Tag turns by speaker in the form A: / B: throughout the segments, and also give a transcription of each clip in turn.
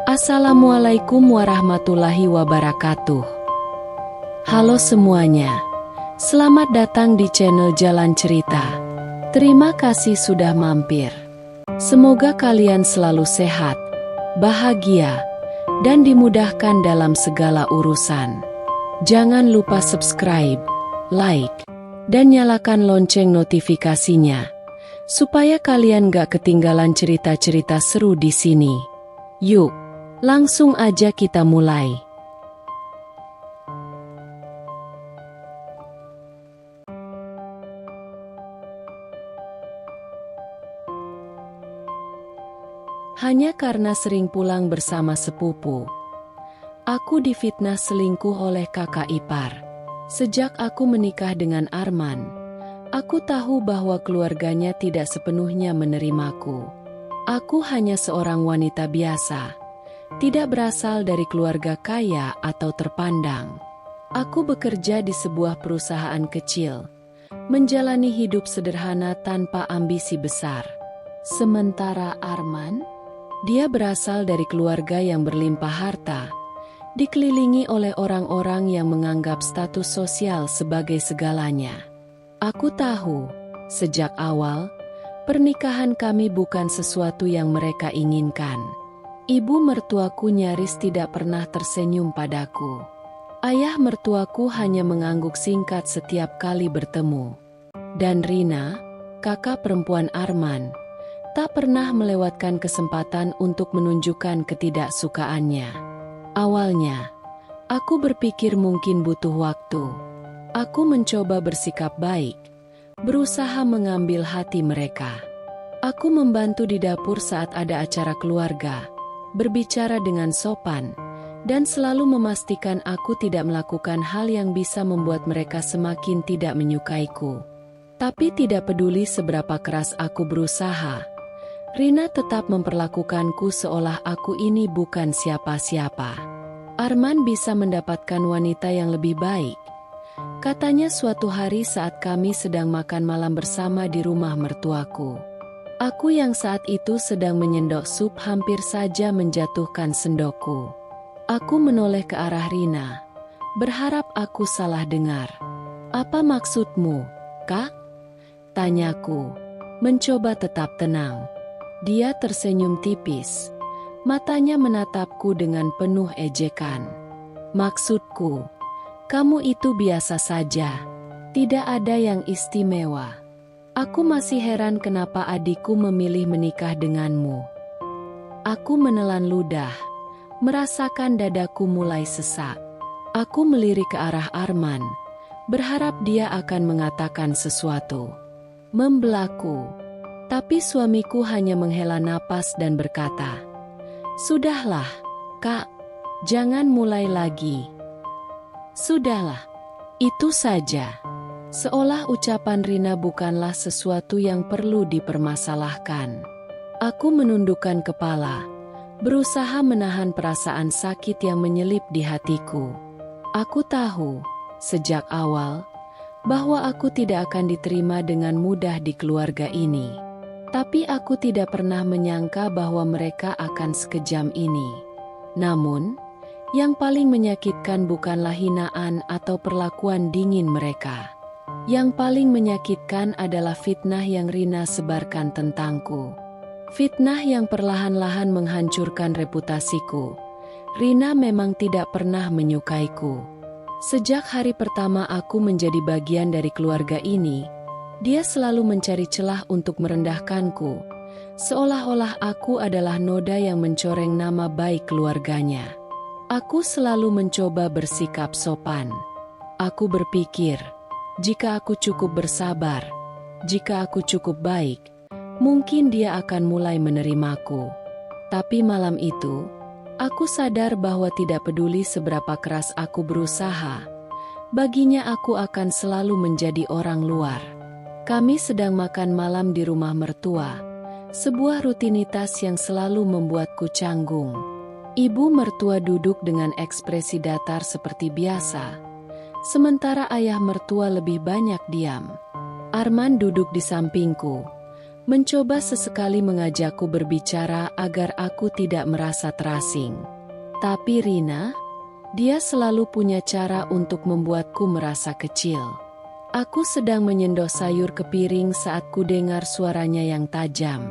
A: Assalamualaikum warahmatullahi wabarakatuh. Halo semuanya, selamat datang di channel Jalan Cerita. Terima kasih sudah mampir. Semoga kalian selalu sehat, bahagia, dan dimudahkan dalam segala urusan. Jangan lupa subscribe, like, dan nyalakan lonceng notifikasinya, supaya kalian gak ketinggalan cerita-cerita seru di sini. Yuk, langsung aja kita mulai. Hanya karena sering pulang bersama sepupu, aku difitnah selingkuh oleh kakak ipar. Sejak aku menikah dengan Arman, aku tahu bahwa keluarganya tidak sepenuhnya menerimaku. Aku hanya seorang wanita biasa, tidak berasal dari keluarga kaya atau terpandang. Aku bekerja di sebuah perusahaan kecil, menjalani hidup sederhana tanpa ambisi besar. Sementara Arman, dia berasal dari keluarga yang berlimpah harta, dikelilingi oleh orang-orang yang menganggap status sosial sebagai segalanya. Aku tahu, sejak awal, pernikahan kami bukan sesuatu yang mereka inginkan. Ibu mertuaku nyaris tidak pernah tersenyum padaku. Ayah mertuaku hanya mengangguk singkat setiap kali bertemu. Dan Rina, kakak perempuan Arman, tak pernah melewatkan kesempatan untuk menunjukkan ketidaksukaannya. Awalnya, aku berpikir mungkin butuh waktu. Aku mencoba bersikap baik, berusaha mengambil hati mereka. Aku membantu di dapur saat ada acara keluarga, berbicara dengan sopan, dan selalu memastikan aku tidak melakukan hal yang bisa membuat mereka semakin tidak menyukaiku. Tapi tidak peduli seberapa keras aku berusaha, Rina tetap memperlakukanku seolah aku ini bukan siapa-siapa. Arman bisa mendapatkan wanita yang lebih baik, katanya suatu hari saat kami sedang makan malam bersama di rumah mertuaku. Aku yang saat itu sedang menyendok sup hampir saja menjatuhkan sendokku. Aku menoleh ke arah Rina, berharap aku salah dengar. "Apa maksudmu, Kak?" tanyaku, mencoba tetap tenang. Dia tersenyum tipis, matanya menatapku dengan penuh ejekan. "Maksudku, kamu itu biasa saja, tidak ada yang istimewa. Aku masih heran kenapa adikku memilih menikah denganmu." Aku menelan ludah, merasakan dadaku mulai sesak. Aku melirik ke arah Arman, berharap dia akan mengatakan sesuatu, membelaku. Tapi suamiku hanya menghela napas dan berkata, "Sudahlah, Kak, jangan mulai lagi. Sudahlah, itu saja." Seolah ucapan Rina bukanlah sesuatu yang perlu dipermasalahkan. Aku menundukkan kepala, berusaha menahan perasaan sakit yang menyelip di hatiku. Aku tahu, sejak awal, bahwa aku tidak akan diterima dengan mudah di keluarga ini. Tapi aku tidak pernah menyangka bahwa mereka akan sekejam ini. Namun, yang paling menyakitkan bukanlah hinaan atau perlakuan dingin mereka. Yang paling menyakitkan adalah fitnah yang Rina sebarkan tentangku. Fitnah yang perlahan-lahan menghancurkan reputasiku. Rina memang tidak pernah menyukaiku. Sejak hari pertama aku menjadi bagian dari keluarga ini, dia selalu mencari celah untuk merendahkanku, seolah-olah aku adalah noda yang mencoreng nama baik keluarganya. Aku selalu mencoba bersikap sopan. Aku berpikir, jika aku cukup bersabar, jika aku cukup baik, mungkin dia akan mulai menerimaku. Tapi malam itu, aku sadar bahwa tidak peduli seberapa keras aku berusaha, baginya aku akan selalu menjadi orang luar. Kami sedang makan malam di rumah mertua, sebuah rutinitas yang selalu membuatku canggung. Ibu mertua duduk dengan ekspresi datar seperti biasa, sementara ayah mertua lebih banyak diam. Arman duduk di sampingku, mencoba sesekali mengajakku berbicara agar aku tidak merasa terasing. Tapi Rina, dia selalu punya cara untuk membuatku merasa kecil. Aku sedang menyendok sayur ke piring saat ku dengar suaranya yang tajam.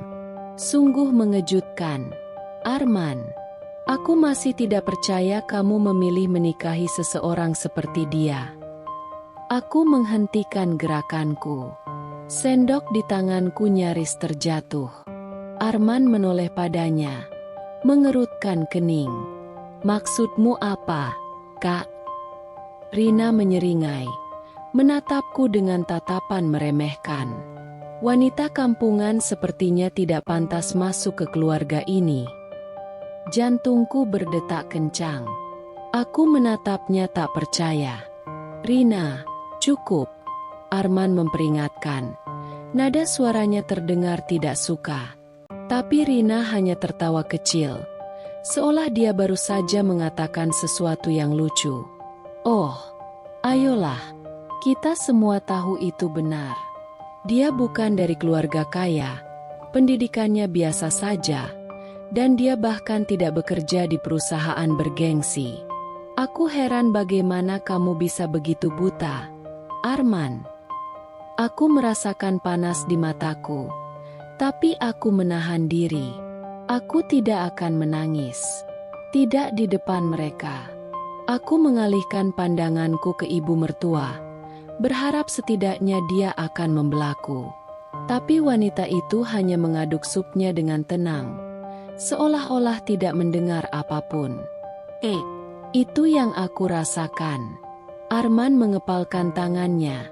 A: Sungguh mengejutkan. Arman, aku masih tidak percaya kamu memilih menikahi seseorang seperti dia. Aku menghentikan gerakanku. Sendok di tanganku nyaris terjatuh. Arman menoleh padanya, mengerutkan kening. Maksudmu apa, Kak? Rina menyeringai, menatapku dengan tatapan meremehkan. Wanita kampungan sepertinya tidak pantas masuk ke keluarga ini. Jantungku berdetak kencang. Aku menatapnya tak percaya. Rina, cukup. Arman memperingatkan. Nada suaranya terdengar tidak suka. Tapi Rina hanya tertawa kecil. Seolah dia baru saja mengatakan sesuatu yang lucu. Oh, ayolah, kita semua tahu itu benar. Dia bukan dari keluarga kaya, pendidikannya biasa saja, dan dia bahkan tidak bekerja di perusahaan bergengsi. Aku heran bagaimana kamu bisa begitu buta, Arman. Aku merasakan panas di mataku, tapi aku menahan diri. Aku tidak akan menangis. Tidak di depan mereka. Aku mengalihkan pandanganku ke ibu mertua, berharap setidaknya dia akan membelaku. Tapi wanita itu hanya mengaduk supnya dengan tenang, seolah-olah tidak mendengar apapun. Itu yang aku rasakan. Arman mengepalkan tangannya.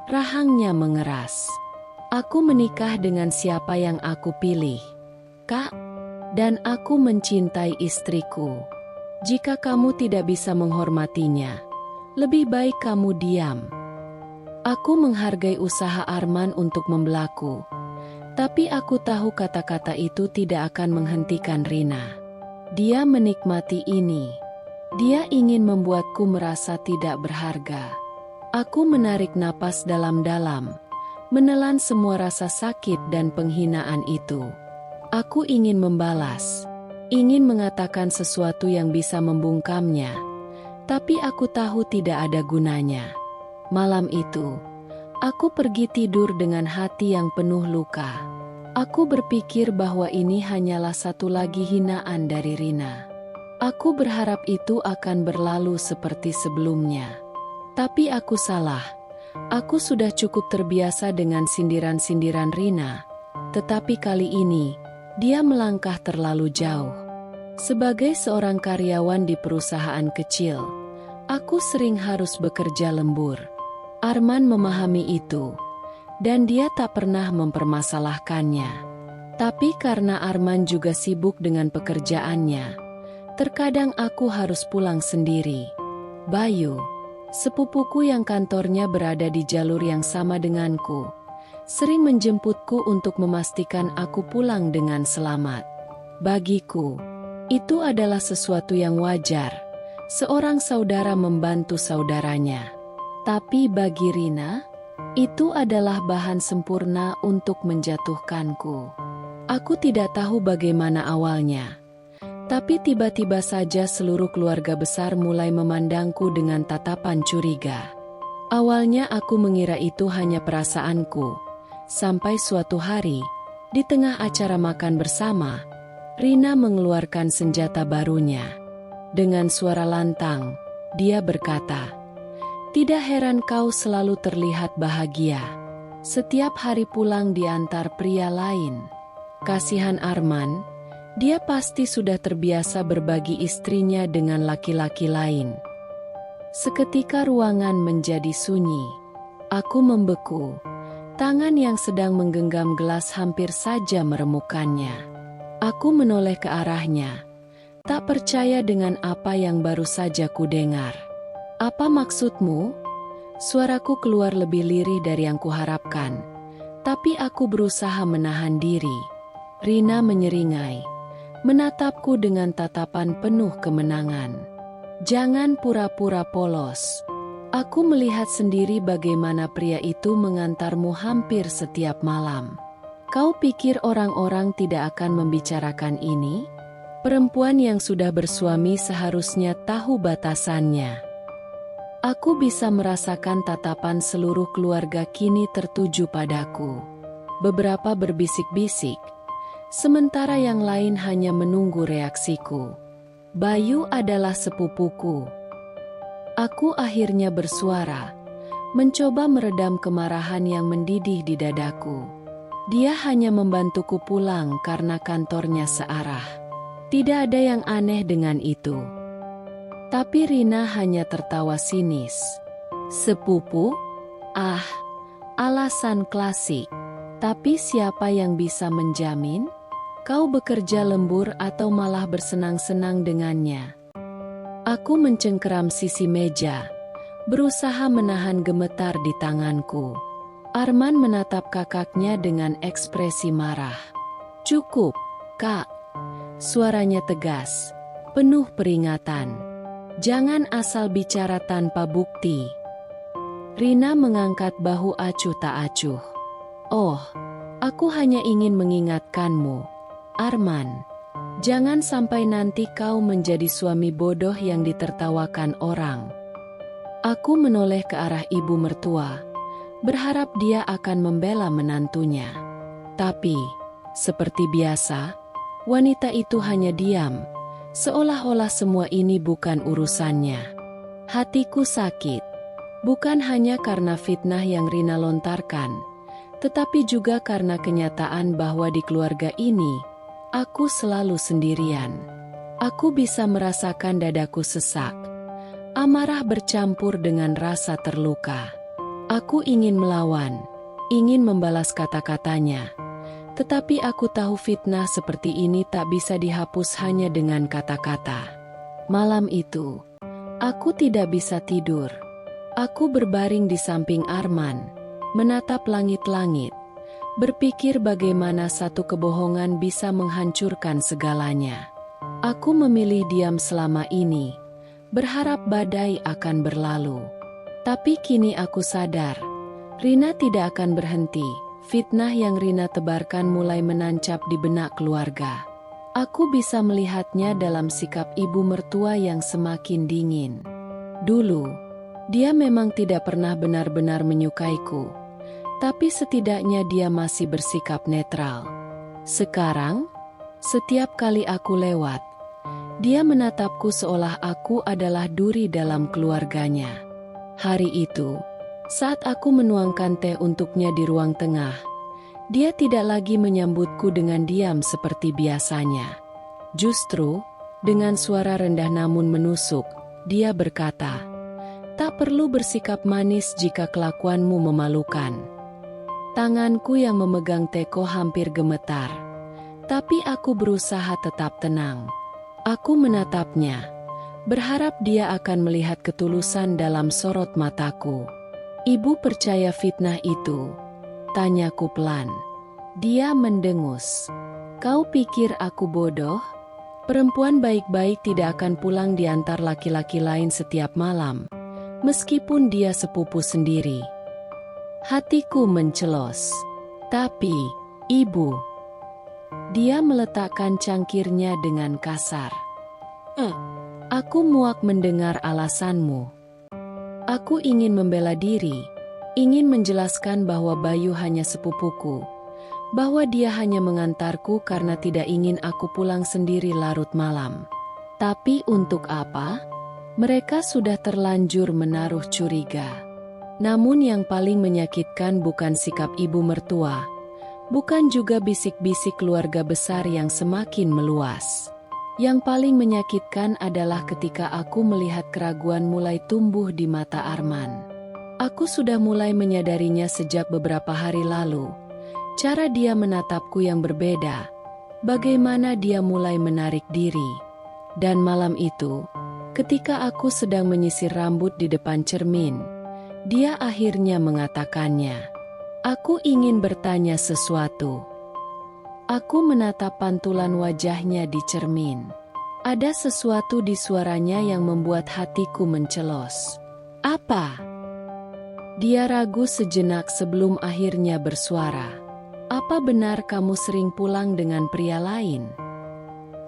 A: Rahangnya mengeras. Aku menikah dengan siapa yang aku pilih, Kak. Dan aku mencintai istriku. Jika kamu tidak bisa menghormatinya, lebih baik kamu diam. Aku menghargai usaha Arman untuk membelaku, tapi aku tahu kata-kata itu tidak akan menghentikan Rina. Dia menikmati ini. Dia ingin membuatku merasa tidak berharga. Aku menarik napas dalam-dalam, menelan semua rasa sakit dan penghinaan itu. Aku ingin membalas, ingin mengatakan sesuatu yang bisa membungkamnya, tapi aku tahu tidak ada gunanya. Malam itu, aku pergi tidur dengan hati yang penuh luka. Aku berpikir bahwa ini hanyalah satu lagi hinaan dari Rina. Aku berharap itu akan berlalu seperti sebelumnya. Tapi aku salah. Aku sudah cukup terbiasa dengan sindiran-sindiran Rina. Tetapi kali ini, dia melangkah terlalu jauh. Sebagai seorang karyawan di perusahaan kecil, aku sering harus bekerja lembur. Arman memahami itu, dan dia tak pernah mempermasalahkannya. Tapi karena Arman juga sibuk dengan pekerjaannya, terkadang aku harus pulang sendiri. Bayu, sepupuku yang kantornya berada di jalur yang sama denganku, sering menjemputku untuk memastikan aku pulang dengan selamat. Bagiku, itu adalah sesuatu yang wajar, seorang saudara membantu saudaranya. Tapi bagi Rina, itu adalah bahan sempurna untuk menjatuhkanku. Aku tidak tahu bagaimana awalnya, tapi tiba-tiba saja seluruh keluarga besar mulai memandangku dengan tatapan curiga. Awalnya aku mengira itu hanya perasaanku. Sampai suatu hari, di tengah acara makan bersama, Rina mengeluarkan senjata barunya. Dengan suara lantang, dia berkata, "Tidak heran kau selalu terlihat bahagia. Setiap hari pulang diantar pria lain." Kasihan Arman, dia pasti sudah terbiasa berbagi istrinya dengan laki-laki lain. Seketika ruangan menjadi sunyi. Aku membeku. Tangan yang sedang menggenggam gelas hampir saja meremukannya. Aku menoleh ke arahnya, tak percaya dengan apa yang baru saja ku dengar. "Apa maksudmu?" Suaraku keluar lebih lirih dari yang kuharapkan, tapi aku berusaha menahan diri. Rina menyeringai, menatapku dengan tatapan penuh kemenangan. "Jangan pura-pura polos. Aku melihat sendiri bagaimana pria itu mengantarmu hampir setiap malam. Kau pikir orang-orang tidak akan membicarakan ini? Perempuan yang sudah bersuami seharusnya tahu batasannya. Aku bisa merasakan tatapan seluruh keluarga kini tertuju padaku. Beberapa berbisik-bisik, sementara yang lain hanya menunggu reaksiku. Bayu adalah sepupuku. Aku akhirnya bersuara, mencoba meredam kemarahan yang mendidih di dadaku. Dia hanya membantuku pulang karena kantornya searah. Tidak ada yang aneh dengan itu. Tapi Rina hanya tertawa sinis. Sepupu? Ah, alasan klasik. Tapi siapa yang bisa menjamin? Kau bekerja lembur atau malah bersenang-senang dengannya? Aku mencengkeram sisi meja, berusaha menahan gemetar di tanganku. Arman menatap kakaknya dengan ekspresi marah. Cukup, Kak. Suaranya tegas, penuh peringatan. Jangan asal bicara tanpa bukti. Rina mengangkat bahu acuh tak acuh. Oh, aku hanya ingin mengingatkanmu, Arman. Jangan sampai nanti kau menjadi suami bodoh yang ditertawakan orang. Aku menoleh ke arah ibu mertua, berharap dia akan membela menantunya. Tapi, seperti biasa, wanita itu hanya diam, seolah-olah semua ini bukan urusannya. Hatiku sakit, bukan hanya karena fitnah yang Rina lontarkan, tetapi juga karena kenyataan bahwa di keluarga ini, aku selalu sendirian. Aku bisa merasakan dadaku sesak, amarah bercampur dengan rasa terluka. Aku ingin melawan, ingin membalas kata-katanya. Tetapi aku tahu fitnah seperti ini tak bisa dihapus hanya dengan kata-kata. Malam itu, aku tidak bisa tidur. Aku berbaring di samping Arman, menatap langit-langit, berpikir bagaimana satu kebohongan bisa menghancurkan segalanya. Aku memilih diam selama ini, berharap badai akan berlalu. Tapi kini aku sadar, Rina tidak akan berhenti. Fitnah yang Rina tebarkan mulai menancap di benak keluarga. Aku bisa melihatnya dalam sikap ibu mertua yang semakin dingin. Dulu, dia memang tidak pernah benar-benar menyukaiku, tapi setidaknya dia masih bersikap netral. Sekarang, setiap kali aku lewat, dia menatapku seolah aku adalah duri dalam keluarganya. Hari itu, saat aku menuangkan teh untuknya di ruang tengah, dia tidak lagi menyambutku dengan diam seperti biasanya. Justru, dengan suara rendah namun menusuk, dia berkata, "Tak perlu bersikap manis jika kelakuanmu memalukan." Tanganku yang memegang teko hampir gemetar, tapi aku berusaha tetap tenang. Aku menatapnya, berharap dia akan melihat ketulusan dalam sorot mataku. "Ibu percaya fitnah itu?" tanyaku pelan. Dia mendengus. "Kau pikir aku bodoh? Perempuan baik-baik tidak akan pulang diantar laki-laki lain setiap malam, meskipun dia sepupu sendiri." Hatiku mencelos. "Tapi, Ibu..." Dia meletakkan cangkirnya dengan kasar. Aku muak mendengar alasanmu. Aku ingin membela diri, ingin menjelaskan bahwa Bayu hanya sepupuku, bahwa dia hanya mengantarku karena tidak ingin aku pulang sendiri larut malam. Tapi untuk apa? Mereka sudah terlanjur menaruh curiga. Namun yang paling menyakitkan bukan sikap ibu mertua, bukan juga bisik-bisik keluarga besar yang semakin meluas. Yang paling menyakitkan adalah ketika aku melihat keraguan mulai tumbuh di mata Arman. Aku sudah mulai menyadarinya sejak beberapa hari lalu. Cara dia menatapku yang berbeda, bagaimana dia mulai menarik diri. Dan malam itu, ketika aku sedang menyisir rambut di depan cermin, dia akhirnya mengatakannya. Aku ingin bertanya sesuatu. Aku menatap pantulan wajahnya di cermin. Ada sesuatu di suaranya yang membuat hatiku mencelos. "Apa?" Dia ragu sejenak sebelum akhirnya bersuara. Apa benar kamu sering pulang dengan pria lain?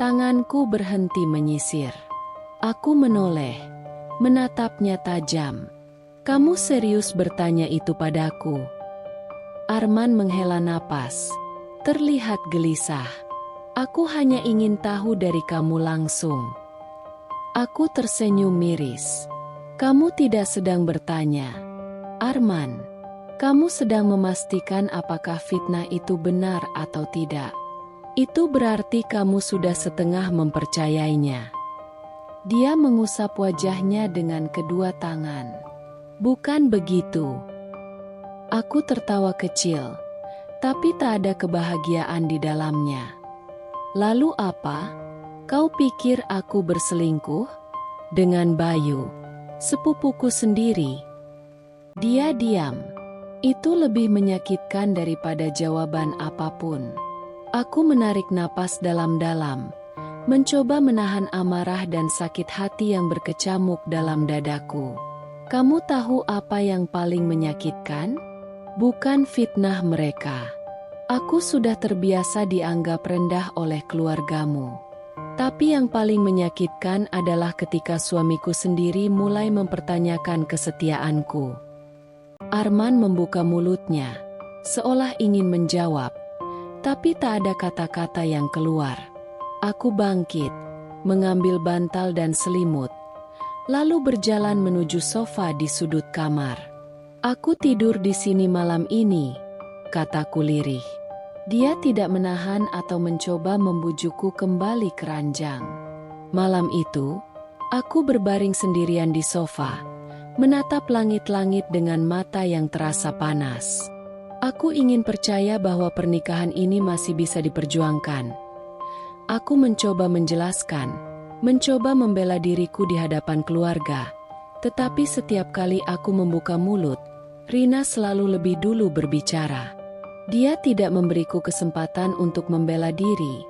A: Tanganku berhenti menyisir. Aku menoleh, menatapnya tajam. Kamu serius bertanya itu padaku? Arman menghela napas, terlihat gelisah. Aku hanya ingin tahu dari kamu langsung. Aku tersenyum miris. Kamu tidak sedang bertanya. Arman, kamu sedang memastikan apakah fitnah itu benar atau tidak. Itu berarti kamu sudah setengah mempercayainya. Dia mengusap wajahnya dengan kedua tangan. Bukan begitu. Aku tertawa kecil, tapi tak ada kebahagiaan di dalamnya. Lalu apa? Kau pikir aku berselingkuh? Dengan Bayu, sepupuku sendiri. Dia diam. Itu lebih menyakitkan daripada jawaban apapun. Aku menarik napas dalam-dalam, mencoba menahan amarah dan sakit hati yang berkecamuk dalam dadaku. Kamu tahu apa yang paling menyakitkan? Bukan fitnah mereka. Aku sudah terbiasa dianggap rendah oleh keluargamu. Tapi yang paling menyakitkan adalah ketika suamiku sendiri mulai mempertanyakan kesetiaanku. Arman membuka mulutnya, seolah ingin menjawab. Tapi tak ada kata-kata yang keluar. Aku bangkit, mengambil bantal dan selimut, lalu berjalan menuju sofa di sudut kamar. Aku tidur di sini malam ini, kataku lirih. Dia tidak menahan atau mencoba membujukku kembali ke ranjang. Malam itu, aku berbaring sendirian di sofa, menatap langit-langit dengan mata yang terasa panas. Aku ingin percaya bahwa pernikahan ini masih bisa diperjuangkan. Aku mencoba menjelaskan, mencoba membela diriku di hadapan keluarga. Tetapi setiap kali aku membuka mulut, Rina selalu lebih dulu berbicara. Dia tidak memberiku kesempatan untuk membela diri,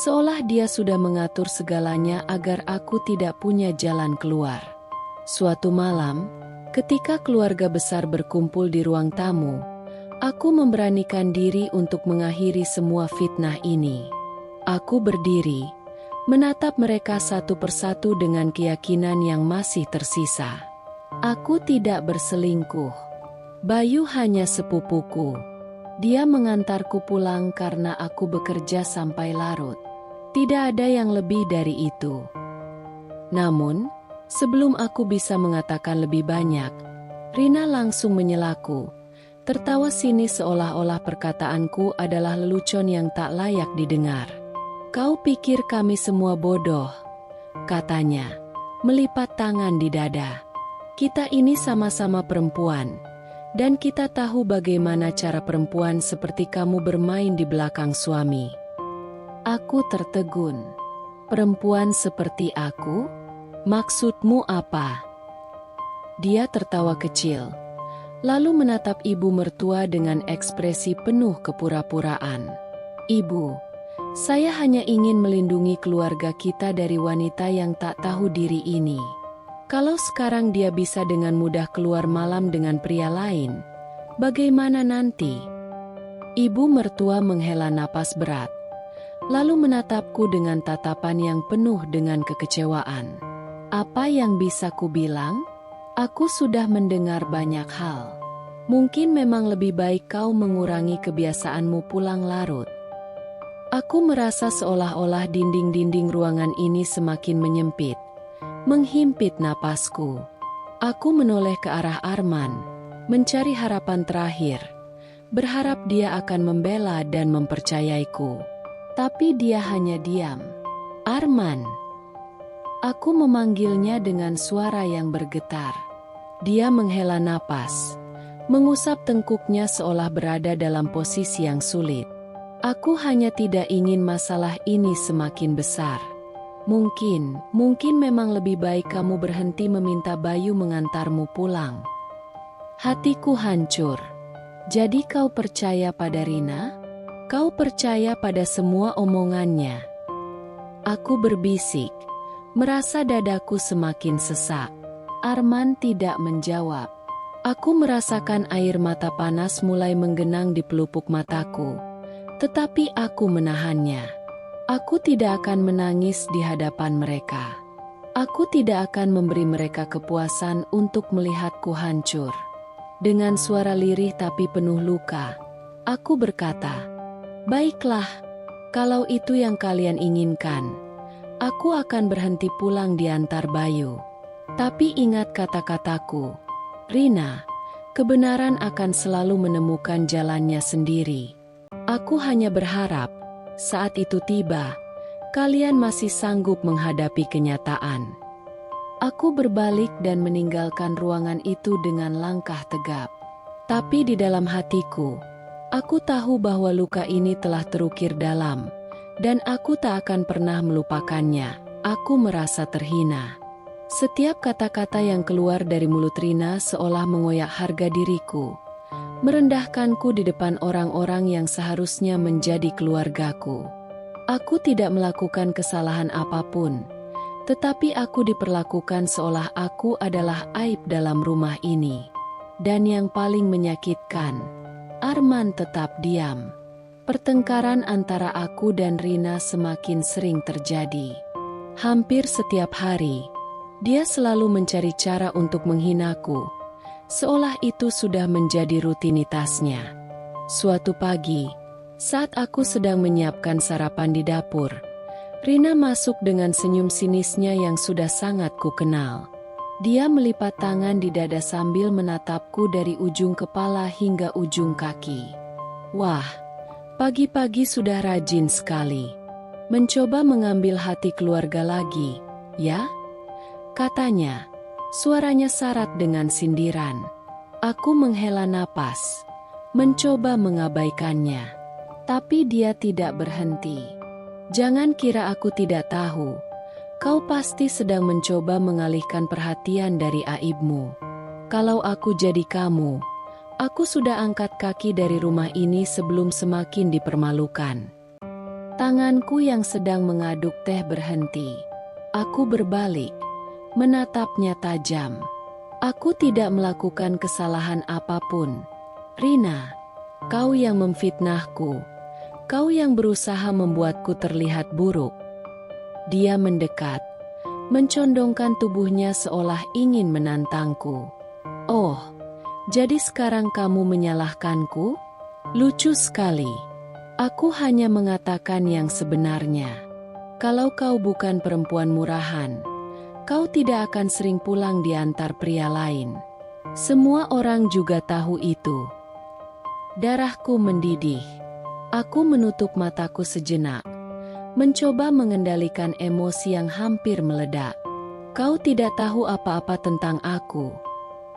A: seolah dia sudah mengatur segalanya agar aku tidak punya jalan keluar. Suatu malam, ketika keluarga besar berkumpul di ruang tamu, aku memberanikan diri untuk mengakhiri semua fitnah ini. Aku berdiri, menatap mereka satu persatu dengan keyakinan yang masih tersisa. Aku tidak berselingkuh. Bayu hanya sepupuku. Dia mengantarku pulang karena aku bekerja sampai larut. Tidak ada yang lebih dari itu. Namun, sebelum aku bisa mengatakan lebih banyak, Rina langsung menyelaku, tertawa sinis seolah-olah perkataanku adalah lelucon yang tak layak didengar. Kau pikir kami semua bodoh, katanya, melipat tangan di dada. Kita ini sama-sama perempuan, dan kita tahu bagaimana cara perempuan seperti kamu bermain di belakang suami. Aku tertegun. Perempuan seperti aku? Maksudmu apa? Dia tertawa kecil, lalu menatap ibu mertua dengan ekspresi penuh kepura-puraan. Ibu, saya hanya ingin melindungi keluarga kita dari wanita yang tak tahu diri ini. Kalau sekarang dia bisa dengan mudah keluar malam dengan pria lain, bagaimana nanti? Ibu mertua menghela napas berat, lalu menatapku dengan tatapan yang penuh dengan kekecewaan. Apa yang bisa ku bilang? Aku sudah mendengar banyak hal. Mungkin memang lebih baik kau mengurangi kebiasaanmu pulang larut. Aku merasa seolah-olah dinding-dinding ruangan ini semakin menyempit, menghimpit napasku. Aku menoleh ke arah Arman, mencari harapan terakhir, berharap dia akan membela dan mempercayaiku. Tapi dia hanya diam. Arman. Aku memanggilnya dengan suara yang bergetar. Dia menghela napas, mengusap tengkuknya seolah berada dalam posisi yang sulit. Aku hanya tidak ingin masalah ini semakin besar. Mungkin memang lebih baik kamu berhenti meminta Bayu mengantarmu pulang. Hatiku hancur. Jadi kau percaya pada Rina? Kau percaya pada semua omongannya? Aku berbisik, merasa dadaku semakin sesak. Arman tidak menjawab. Aku merasakan air mata panas mulai menggenang di pelupuk mataku, tetapi aku menahannya. Aku tidak akan menangis di hadapan mereka. Aku tidak akan memberi mereka kepuasan untuk melihatku hancur. Dengan suara lirih tapi penuh luka, aku berkata, "Baiklah, kalau itu yang kalian inginkan, aku akan berhenti pulang di Antarbayu. Tapi ingat kata-kataku, Rina, kebenaran akan selalu menemukan jalannya sendiri. Aku hanya berharap, saat itu tiba, kalian masih sanggup menghadapi kenyataan." Aku berbalik dan meninggalkan ruangan itu dengan langkah tegap. Tapi di dalam hatiku, aku tahu bahwa luka ini telah terukir dalam, dan aku tak akan pernah melupakannya. Aku merasa terhina. Setiap kata-kata yang keluar dari mulut Rina seolah mengoyak harga diriku, merendahkanku di depan orang-orang yang seharusnya menjadi keluargaku. Aku tidak melakukan kesalahan apapun, tetapi aku diperlakukan seolah aku adalah aib dalam rumah ini. Dan yang paling menyakitkan, Arman tetap diam. Pertengkaran antara aku dan Rina semakin sering terjadi. Hampir setiap hari, dia selalu mencari cara untuk menghinaku, seolah itu sudah menjadi rutinitasnya. Suatu pagi, saat aku sedang menyiapkan sarapan di dapur, Rina masuk dengan senyum sinisnya yang sudah sangat kukenal. Dia melipat tangan di dada sambil menatapku dari ujung kepala hingga ujung kaki. "Wah, pagi-pagi sudah rajin sekali. Mencoba mengambil hati keluarga lagi, ya?" katanya. Suaranya syarat dengan sindiran. Aku menghela napas, mencoba mengabaikannya. Tapi dia tidak berhenti. "Jangan kira aku tidak tahu. Kau pasti sedang mencoba mengalihkan perhatian dari aibmu. Kalau aku jadi kamu, aku sudah angkat kaki dari rumah ini sebelum semakin dipermalukan." Tanganku yang sedang mengaduk teh berhenti. Aku berbalik, menatapnya tajam. "Aku tidak melakukan kesalahan apapun. Rina, kau yang memfitnahku. Kau yang berusaha membuatku terlihat buruk." Dia mendekat, mencondongkan tubuhnya seolah ingin menantangku. "Oh, jadi sekarang kamu menyalahkanku? Lucu sekali. Aku hanya mengatakan yang sebenarnya. Kalau kau bukan perempuan murahan, kau tidak akan sering pulang di antar pria lain. Semua orang juga tahu itu." Darahku mendidih. Aku menutup mataku sejenak, mencoba mengendalikan emosi yang hampir meledak. "Kau tidak tahu apa-apa tentang aku,"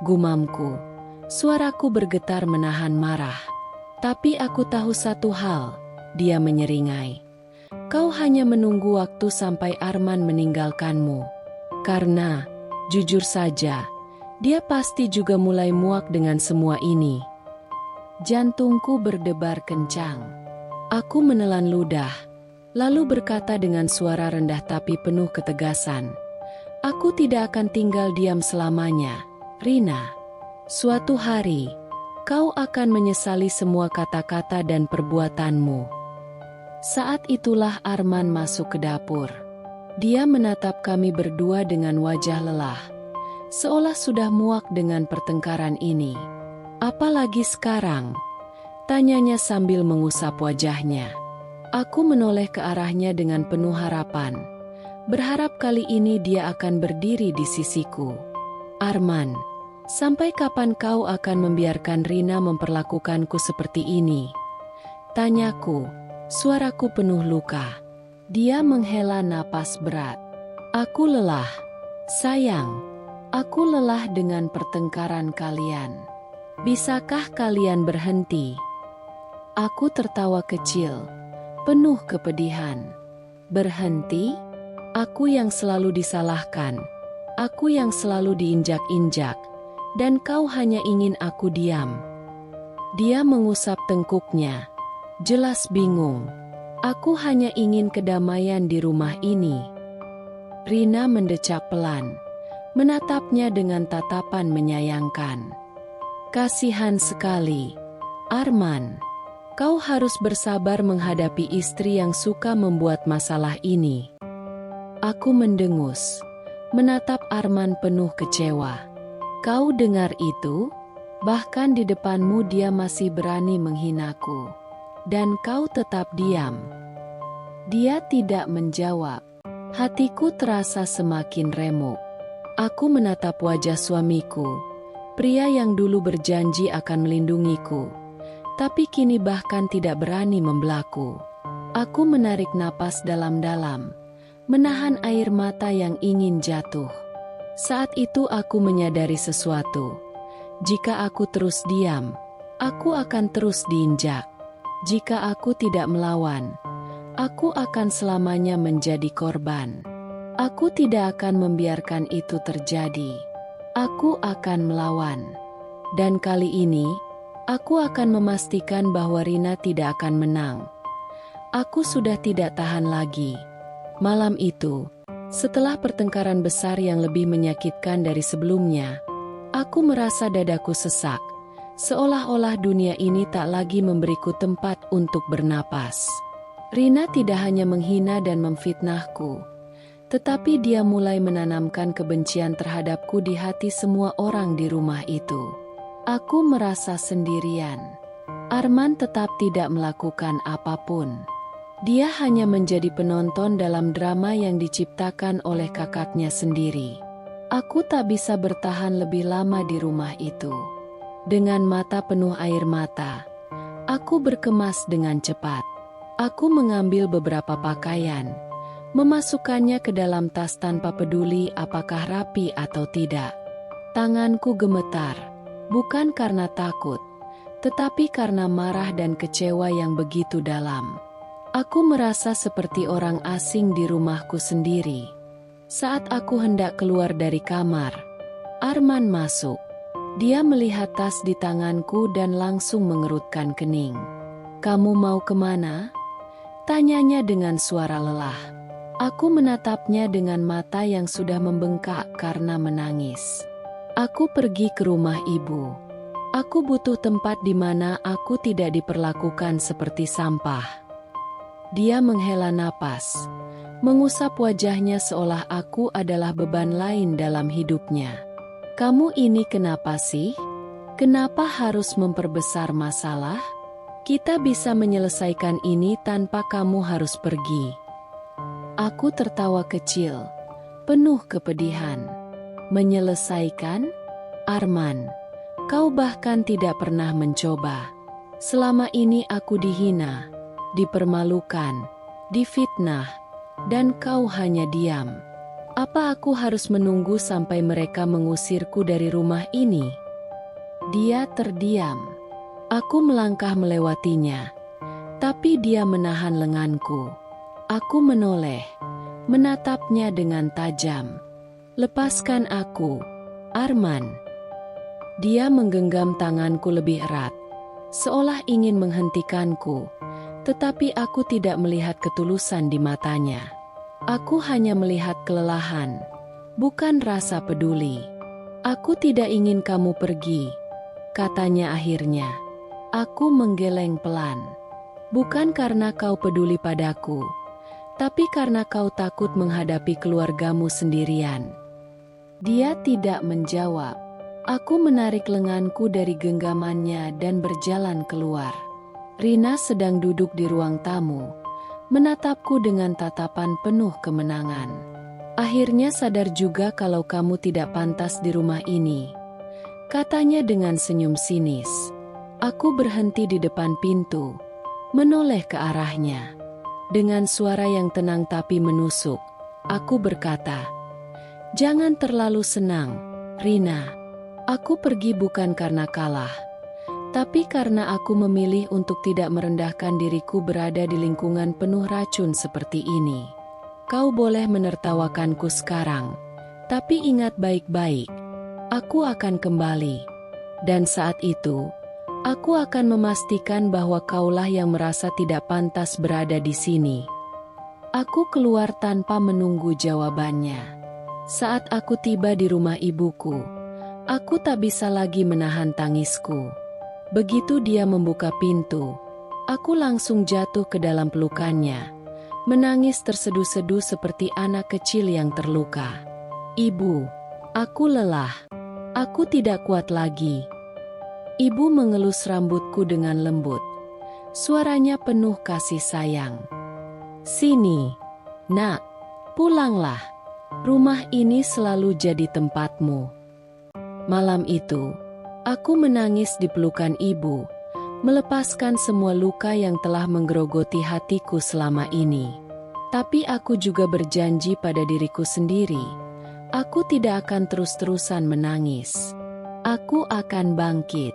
A: gumamku. Suaraku bergetar menahan marah. "Tapi aku tahu satu hal," dia menyeringai. "Kau hanya menunggu waktu sampai Arman meninggalkanmu. Karena, jujur saja, dia pasti juga mulai muak dengan semua ini." Jantungku berdebar kencang. Aku menelan ludah, lalu berkata dengan suara rendah tapi penuh ketegasan, "Aku tidak akan tinggal diam selamanya, Rina. Suatu hari, kau akan menyesali semua kata-kata dan perbuatanmu." Saat itulah Arman masuk ke dapur. Dia menatap kami berdua dengan wajah lelah, seolah sudah muak dengan pertengkaran ini. "Apalagi sekarang?" tanyanya sambil mengusap wajahnya. Aku menoleh ke arahnya dengan penuh harapan, berharap kali ini dia akan berdiri di sisiku. "Arman, sampai kapan kau akan membiarkan Rina memperlakukanku seperti ini?" tanyaku, suaraku penuh luka. Dia menghela napas berat. "Aku lelah, sayang. Aku lelah dengan pertengkaran kalian. Bisakah kalian berhenti?" Aku tertawa kecil, penuh kepedihan. "Berhenti? Aku yang selalu disalahkan. Aku yang selalu diinjak-injak. Dan kau hanya ingin aku diam." Dia mengusap tengkuknya, jelas bingung. "Aku hanya ingin kedamaian di rumah ini." Rina mendecap pelan, menatapnya dengan tatapan menyayangkan. Kasihan sekali. Arman, kau harus bersabar menghadapi istri yang suka membuat masalah ini. Aku mendengus, menatap Arman penuh kecewa. Kau dengar itu? Bahkan di depanmu dia masih berani menghinaku. Dan kau tetap diam. Dia tidak menjawab. Hatiku terasa semakin remuk. Aku menatap wajah suamiku, pria yang dulu berjanji akan melindungiku, tapi kini bahkan tidak berani membelaku. Aku menarik napas dalam-dalam, menahan air mata yang ingin jatuh. Saat itu aku menyadari sesuatu. Jika aku terus diam, aku akan terus diinjak. Jika aku tidak melawan, aku akan selamanya menjadi korban. Aku tidak akan membiarkan itu terjadi. Aku akan melawan. Dan kali ini, aku akan memastikan bahwa Rina tidak akan menang. Aku sudah tidak tahan lagi. Malam itu, setelah pertengkaran besar yang lebih menyakitkan dari sebelumnya, aku merasa dadaku sesak, seolah-olah dunia ini tak lagi memberiku tempat untuk bernapas. Rina tidak hanya menghina dan memfitnahku, tetapi dia mulai menanamkan kebencian terhadapku di hati semua orang di rumah itu. Aku merasa sendirian. Arman tetap tidak melakukan apapun. Dia hanya menjadi penonton dalam drama yang diciptakan oleh kakaknya sendiri. Aku tak bisa bertahan lebih lama di rumah itu. Dengan mata penuh air mata, aku berkemas dengan cepat. Aku mengambil beberapa pakaian, memasukkannya ke dalam tas tanpa peduli apakah rapi atau tidak. Tanganku gemetar, bukan karena takut, tetapi karena marah dan kecewa yang begitu dalam. Aku merasa seperti orang asing di rumahku sendiri. Saat aku hendak keluar dari kamar, Arman masuk. Dia melihat tas di tanganku dan langsung mengerutkan kening. "Kamu mau kemana?" tanyanya dengan suara lelah. Aku menatapnya dengan mata yang sudah membengkak karena menangis. "Aku pergi ke rumah ibu. Aku butuh tempat di mana aku tidak diperlakukan seperti sampah." Dia menghela napas, mengusap wajahnya seolah aku adalah beban lain dalam hidupnya. "Kamu ini kenapa sih? Kenapa harus memperbesar masalah? Kita bisa menyelesaikan ini tanpa kamu harus pergi." Aku tertawa kecil, penuh kepedihan. "Menyelesaikan? Arman, kau bahkan tidak pernah mencoba. Selama ini aku dihina, dipermalukan, difitnah, dan kau hanya diam. Apa aku harus menunggu sampai mereka mengusirku dari rumah ini?" Dia terdiam. Aku melangkah melewatinya, tapi dia menahan lenganku. Aku menoleh, menatapnya dengan tajam. "Lepaskan aku, Arman." Dia menggenggam tanganku lebih erat, seolah ingin menghentikanku, tetapi aku tidak melihat ketulusan di matanya. Aku hanya melihat kelelahan, bukan rasa peduli. "Aku tidak ingin kamu pergi," katanya akhirnya. Aku menggeleng pelan. "Bukan karena kau peduli padaku, tapi karena kau takut menghadapi keluargamu sendirian." Dia tidak menjawab. Aku menarik lenganku dari genggamannya dan berjalan keluar. Rina sedang duduk di ruang tamu, menatapku dengan tatapan penuh kemenangan. "Akhirnya sadar juga kalau kamu tidak pantas di rumah ini," katanya dengan senyum sinis. Aku berhenti di depan pintu, menoleh ke arahnya. Dengan suara yang tenang tapi menusuk, aku berkata, "Jangan terlalu senang, Rina. Aku pergi bukan karena kalah, tapi karena aku memilih untuk tidak merendahkan diriku berada di lingkungan penuh racun seperti ini. Kau boleh menertawakanku sekarang, tapi ingat baik-baik, aku akan kembali. Dan saat itu, aku akan memastikan bahwa kaulah yang merasa tidak pantas berada di sini." Aku keluar tanpa menunggu jawabannya. Saat aku tiba di rumah ibuku, Aku tak bisa lagi menahan tangisku. Begitu dia membuka pintu, aku langsung jatuh ke dalam pelukannya, menangis terseduh-seduh seperti anak kecil yang terluka. "Ibu, aku lelah. Aku tidak kuat lagi." Ibu mengelus rambutku dengan lembut. Suaranya penuh kasih sayang. "Sini, nak, pulanglah. Rumah ini selalu jadi tempatmu." Malam itu, aku menangis di pelukan ibu, melepaskan semua luka yang telah menggerogoti hatiku selama ini. Tapi aku juga berjanji pada diriku sendiri, aku tidak akan terus-terusan menangis. Aku akan bangkit.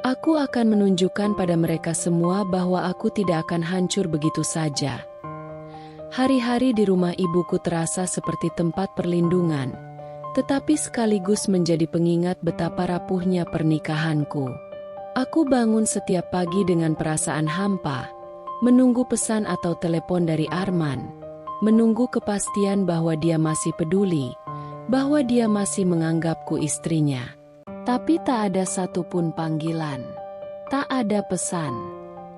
A: Aku akan menunjukkan pada mereka semua bahwa aku tidak akan hancur begitu saja. Hari-hari di rumah ibuku terasa seperti tempat perlindungan, tetapi sekaligus menjadi pengingat betapa rapuhnya pernikahanku. Aku bangun setiap pagi dengan perasaan hampa, menunggu pesan atau telepon dari Arman, menunggu kepastian bahwa dia masih peduli, bahwa dia masih menganggapku istrinya. Tapi tak ada satupun panggilan, tak ada pesan,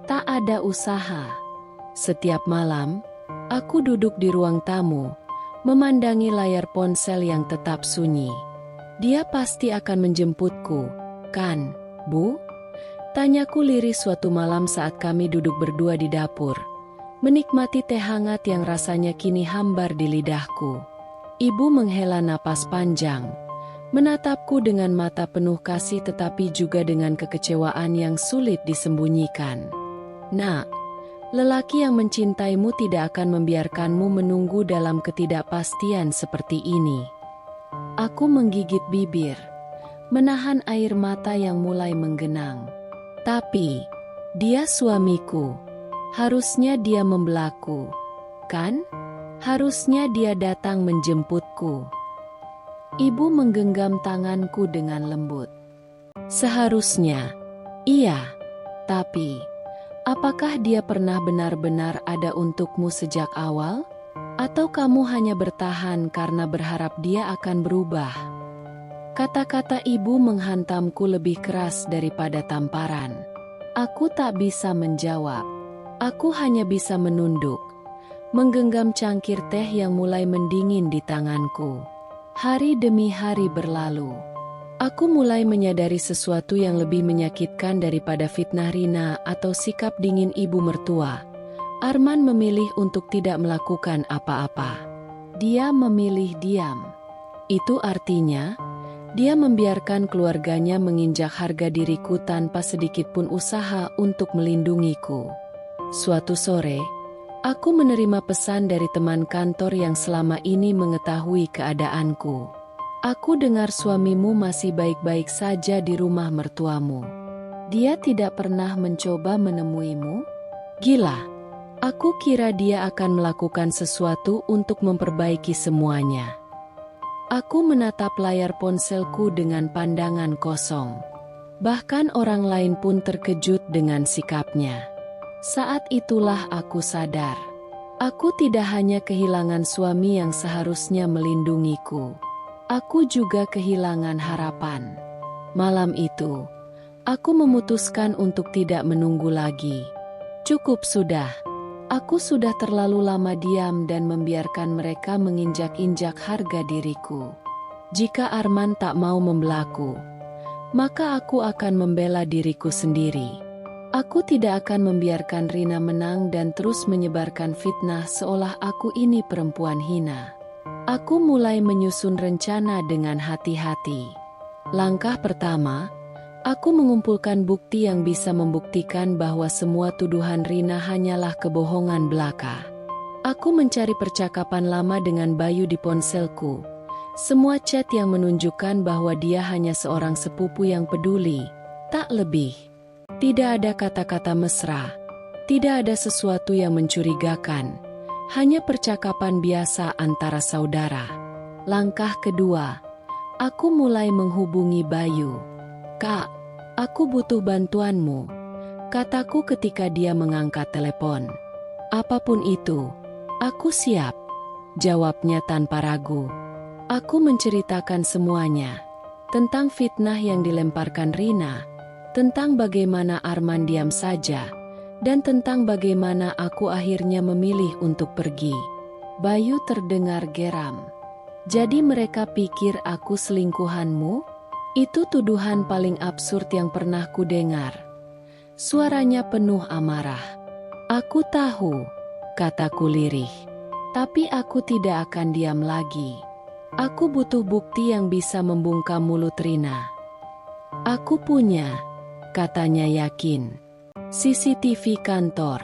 A: tak ada usaha. Setiap malam, aku duduk di ruang tamu, memandangi layar ponsel yang tetap sunyi. "Dia pasti akan menjemputku, kan, Bu?" Tanyaku lirih suatu malam saat kami duduk berdua di dapur, menikmati teh hangat yang rasanya kini hambar di lidahku. Ibu menghela napas panjang, menatapku dengan mata penuh kasih tetapi juga dengan kekecewaan yang sulit disembunyikan. "Nak, lelaki yang mencintaimu tidak akan membiarkanmu menunggu dalam ketidakpastian seperti ini." Aku menggigit bibir, menahan air mata yang mulai menggenang. Tapi, dia suamiku. Harusnya dia membelaku, kan? Harusnya dia datang menjemputku. Ibu menggenggam tanganku dengan lembut. "Seharusnya, iya. Tapi, apakah dia pernah benar-benar ada untukmu sejak awal? Atau kamu hanya bertahan karena berharap dia akan berubah?" Kata-kata ibu menghantamku lebih keras daripada tamparan. Aku tak bisa menjawab. Aku hanya bisa menunduk, menggenggam cangkir teh yang mulai mendingin di tanganku. Hari demi hari berlalu. Aku mulai menyadari sesuatu yang lebih menyakitkan daripada fitnah Rina atau sikap dingin ibu mertua. Arman memilih untuk tidak melakukan apa-apa. Dia memilih diam. Itu artinya, dia membiarkan keluarganya menginjak harga diriku tanpa sedikit pun usaha untuk melindungiku. Suatu sore, aku menerima pesan dari teman kantor yang selama ini mengetahui keadaanku. "Aku dengar suamimu masih baik-baik saja di rumah mertuamu. Dia tidak pernah mencoba menemuimu?" Gila, aku kira dia akan melakukan sesuatu untuk memperbaiki semuanya. Aku menatap layar ponselku dengan pandangan kosong. Bahkan orang lain pun terkejut dengan sikapnya. Saat itulah aku sadar. Aku tidak hanya kehilangan suami yang seharusnya melindungiku. Aku juga kehilangan harapan. Malam itu, aku memutuskan untuk tidak menunggu lagi. Cukup sudah. Aku sudah terlalu lama diam dan membiarkan mereka menginjak-injak harga diriku. Jika Arman tak mau membelaku, maka aku akan membela diriku sendiri. Aku tidak akan membiarkan Rina menang dan terus menyebarkan fitnah seolah aku ini perempuan hina. Aku mulai menyusun rencana dengan hati-hati. Langkah pertama, aku mengumpulkan bukti yang bisa membuktikan bahwa semua tuduhan Rina hanyalah kebohongan belaka. Aku mencari percakapan lama dengan Bayu di ponselku. Semua chat yang menunjukkan bahwa dia hanya seorang sepupu yang peduli, tak lebih. Tidak ada kata-kata mesra, tidak ada sesuatu yang mencurigakan, hanya percakapan biasa antara saudara. Langkah kedua, aku mulai menghubungi Bayu. "Kak, aku butuh bantuanmu," kataku ketika dia mengangkat telepon. "Apapun itu, aku siap," jawabnya tanpa ragu. Aku menceritakan semuanya. tentang fitnah yang dilemparkan Rina, tentang bagaimana Arman diam saja, dan tentang bagaimana aku akhirnya memilih untuk pergi. Bayu terdengar geram. Jadi mereka pikir aku selingkuhanmu? Itu tuduhan paling absurd yang pernah ku dengar. Suaranya penuh amarah. Aku tahu, kataku lirih. Tapi aku tidak akan diam lagi. Aku butuh bukti yang bisa membungkam mulut Rina. Aku punya, katanya yakin. CCTV kantor.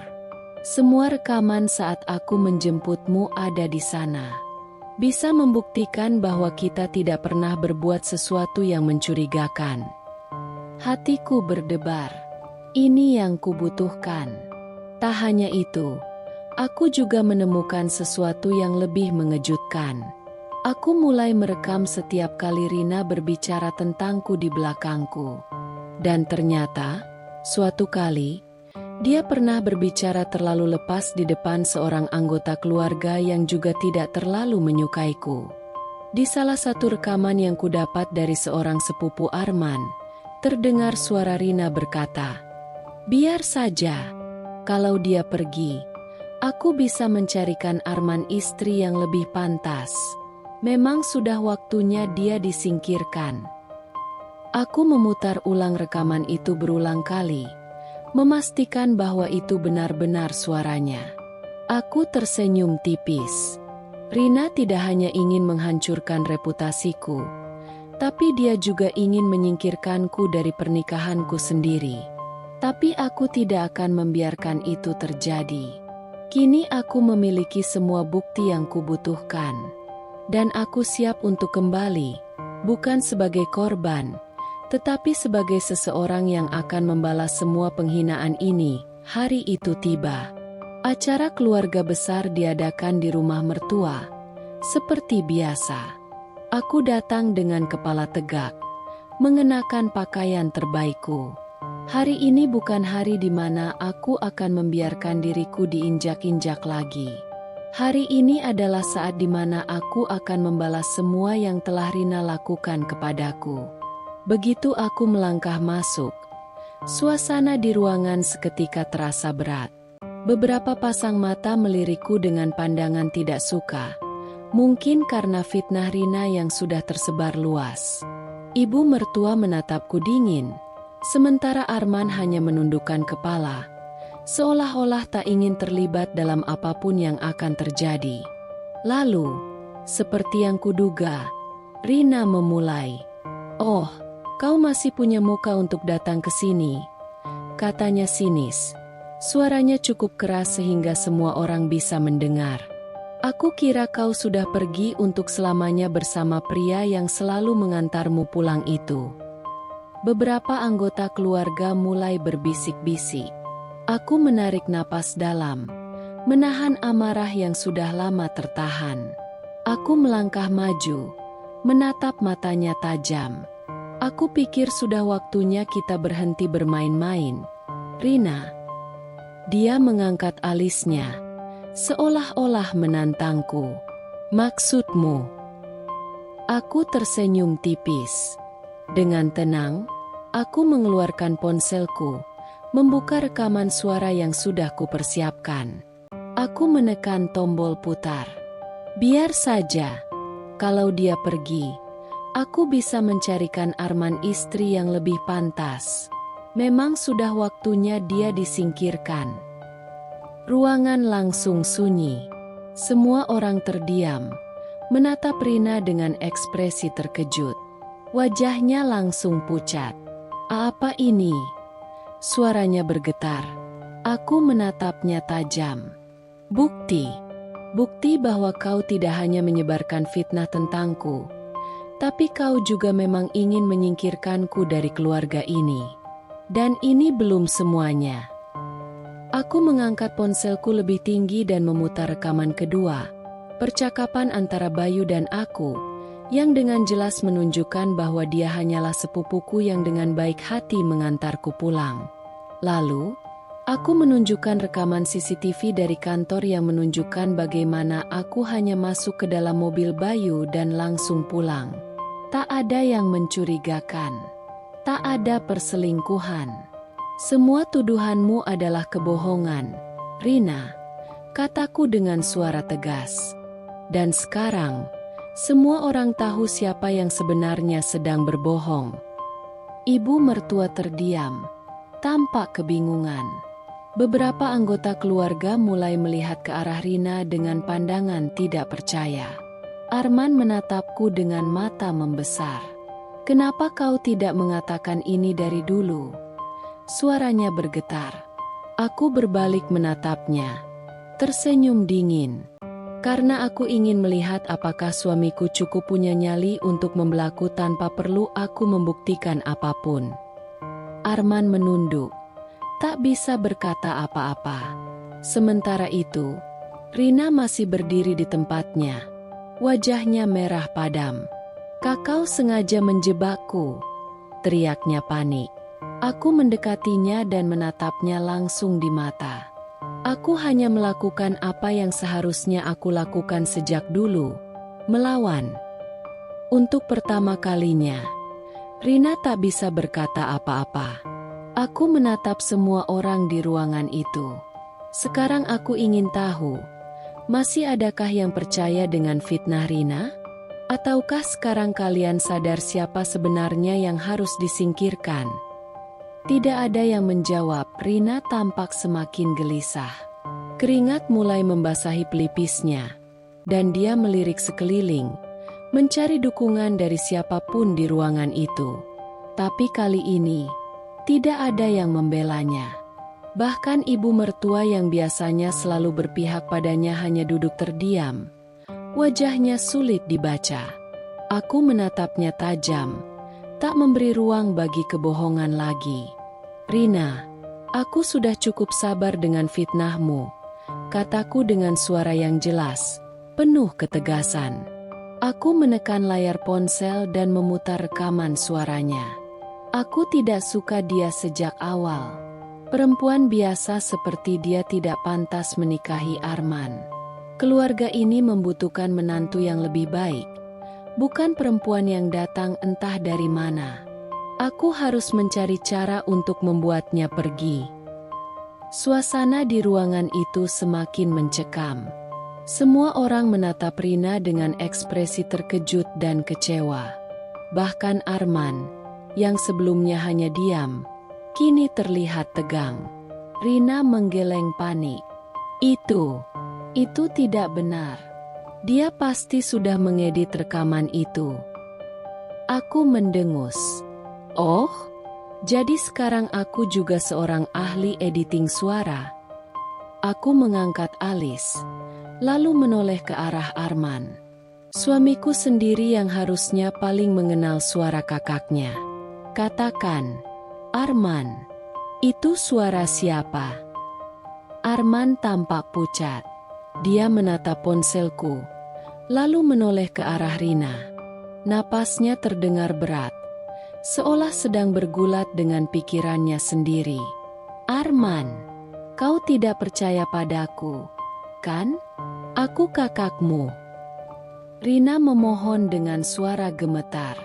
A: Semua rekaman saat aku menjemputmu ada di sana. Bisa membuktikan bahwa kita tidak pernah berbuat sesuatu yang mencurigakan. Hatiku berdebar. Ini yang kubutuhkan. Tak hanya itu, aku juga menemukan sesuatu yang lebih mengejutkan. Aku mulai merekam setiap kali Rina berbicara tentangku di belakangku. Dan ternyata, suatu kali, dia pernah berbicara terlalu lepas di depan seorang anggota keluarga yang juga tidak terlalu menyukaiku. Di salah satu rekaman yang kudapat dari seorang sepupu Arman, terdengar suara Rina berkata, "Biar saja, kalau dia pergi, aku bisa mencarikan Arman istri yang lebih pantas. Memang sudah waktunya dia disingkirkan." Aku memutar ulang rekaman itu berulang kali, memastikan bahwa itu benar-benar suaranya. Aku tersenyum tipis. Rina tidak hanya ingin menghancurkan reputasiku, tapi dia juga ingin menyingkirkanku dari pernikahanku sendiri. Tapi aku tidak akan membiarkan itu terjadi. Kini aku memiliki semua bukti yang kubutuhkan. Dan aku siap untuk kembali, bukan sebagai korban, tetapi sebagai seseorang yang akan membalas semua penghinaan ini. Hari itu tiba. Acara keluarga besar diadakan di rumah mertua. Seperti biasa, aku datang dengan kepala tegak, mengenakan pakaian terbaikku. Hari ini bukan hari di mana aku akan membiarkan diriku diinjak-injak lagi. Hari ini adalah saat di mana aku akan membalas semua yang telah Rina lakukan kepadaku. Begitu aku melangkah masuk, suasana di ruangan seketika terasa berat. Beberapa pasang mata melirikku dengan pandangan tidak suka, mungkin karena fitnah Rina yang sudah tersebar luas. Ibu mertua menatapku dingin, sementara Arman hanya menundukkan kepala, seolah-olah tak ingin terlibat dalam apapun yang akan terjadi. Lalu, seperti yang kuduga, Rina memulai. "Oh, kau masih punya muka untuk datang ke sini," katanya sinis. Suaranya cukup keras sehingga semua orang bisa mendengar. "Aku kira kau sudah pergi untuk selamanya bersama pria yang selalu mengantarmu pulang itu." Beberapa anggota keluarga mulai berbisik-bisik. Aku menarik napas dalam, menahan amarah yang sudah lama tertahan. Aku melangkah maju, menatap matanya tajam. "Aku pikir sudah waktunya kita berhenti bermain-main, Rina." Dia mengangkat alisnya, seolah-olah menantangku. "Maksudmu?" Aku tersenyum tipis. Dengan tenang, aku mengeluarkan ponselku, membuka rekaman suara yang sudah kupersiapkan. Aku menekan tombol putar. Biar saja, kalau dia pergi, aku bisa mencarikan Arman istri yang lebih pantas. Memang sudah waktunya dia disingkirkan. Ruangan langsung sunyi. Semua orang terdiam, menatap Rina dengan ekspresi terkejut. Wajahnya langsung pucat. "Apa ini?" Suaranya bergetar. Aku menatapnya tajam. "Bukti. Bukti bahwa kau tidak hanya menyebarkan fitnah tentangku, tapi kau juga memang ingin menyingkirkanku dari keluarga ini. Dan ini belum semuanya." Aku mengangkat ponselku lebih tinggi dan memutar rekaman kedua. Percakapan antara Bayu dan aku, yang dengan jelas menunjukkan bahwa dia hanyalah sepupuku yang dengan baik hati mengantarku pulang. Lalu, aku menunjukkan rekaman CCTV dari kantor yang menunjukkan bagaimana aku hanya masuk ke dalam mobil Bayu dan langsung pulang. Tak ada yang mencurigakan. Tak ada perselingkuhan. Semua tuduhanmu adalah kebohongan, Rina, kataku dengan suara tegas. Dan sekarang, semua orang tahu siapa yang sebenarnya sedang berbohong. Ibu mertua terdiam, tampak kebingungan. Beberapa anggota keluarga mulai melihat ke arah Rina dengan pandangan tidak percaya. Arman menatapku dengan mata membesar. Kenapa kau tidak mengatakan ini dari dulu? Suaranya bergetar. Aku berbalik menatapnya, tersenyum dingin. Karena aku ingin melihat apakah suamiku cukup punya nyali untuk membelaku tanpa perlu aku membuktikan apapun. Arman menunduk, tak bisa berkata apa-apa. Sementara itu, Rina masih berdiri di tempatnya. Wajahnya merah padam. Kakau sengaja menjebakku, teriaknya panik. Aku mendekatinya dan menatapnya langsung di mata. Aku hanya melakukan apa yang seharusnya aku lakukan sejak dulu, melawan. Untuk pertama kalinya, Rina tak bisa berkata apa-apa. Aku menatap semua orang di ruangan itu. Sekarang aku ingin tahu, masih adakah yang percaya dengan fitnah Rina? Ataukah sekarang kalian sadar siapa sebenarnya yang harus disingkirkan? Tidak ada yang menjawab. Rina tampak semakin gelisah. Keringat mulai membasahi pelipisnya, dan dia melirik sekeliling, mencari dukungan dari siapapun di ruangan itu. Tapi kali ini, tidak ada yang membelanya. Bahkan ibu mertua yang biasanya selalu berpihak padanya hanya duduk terdiam. Wajahnya sulit dibaca. Aku menatapnya tajam, tak memberi ruang bagi kebohongan lagi. Rina, aku sudah cukup sabar dengan fitnahmu, kataku dengan suara yang jelas, penuh ketegasan. Aku menekan layar ponsel dan memutar rekaman suaranya. Aku tidak suka dia sejak awal. Perempuan biasa seperti dia tidak pantas menikahi Arman. Keluarga ini membutuhkan menantu yang lebih baik, bukan perempuan yang datang entah dari mana. Aku harus mencari cara untuk membuatnya pergi. Suasana di ruangan itu semakin mencekam. Semua orang menatap Rina dengan ekspresi terkejut dan kecewa. Bahkan Arman, yang sebelumnya hanya diam, kini terlihat tegang. Rina menggeleng panik. Itu tidak benar. Dia pasti sudah mengedit rekaman itu. Aku mendengus. Oh, jadi sekarang aku juga seorang ahli editing suara. Aku mengangkat alis, lalu menoleh ke arah Arman. Suamiku sendiri yang harusnya paling mengenal suara kakaknya. Katakan, Arman, itu suara siapa? Arman tampak pucat. Dia menatap ponselku, lalu menoleh ke arah Rina. Napasnya terdengar berat, seolah sedang bergulat dengan pikirannya sendiri. Arman, kau tidak percaya padaku, kan? Aku kakakmu. Rina memohon dengan suara gemetar.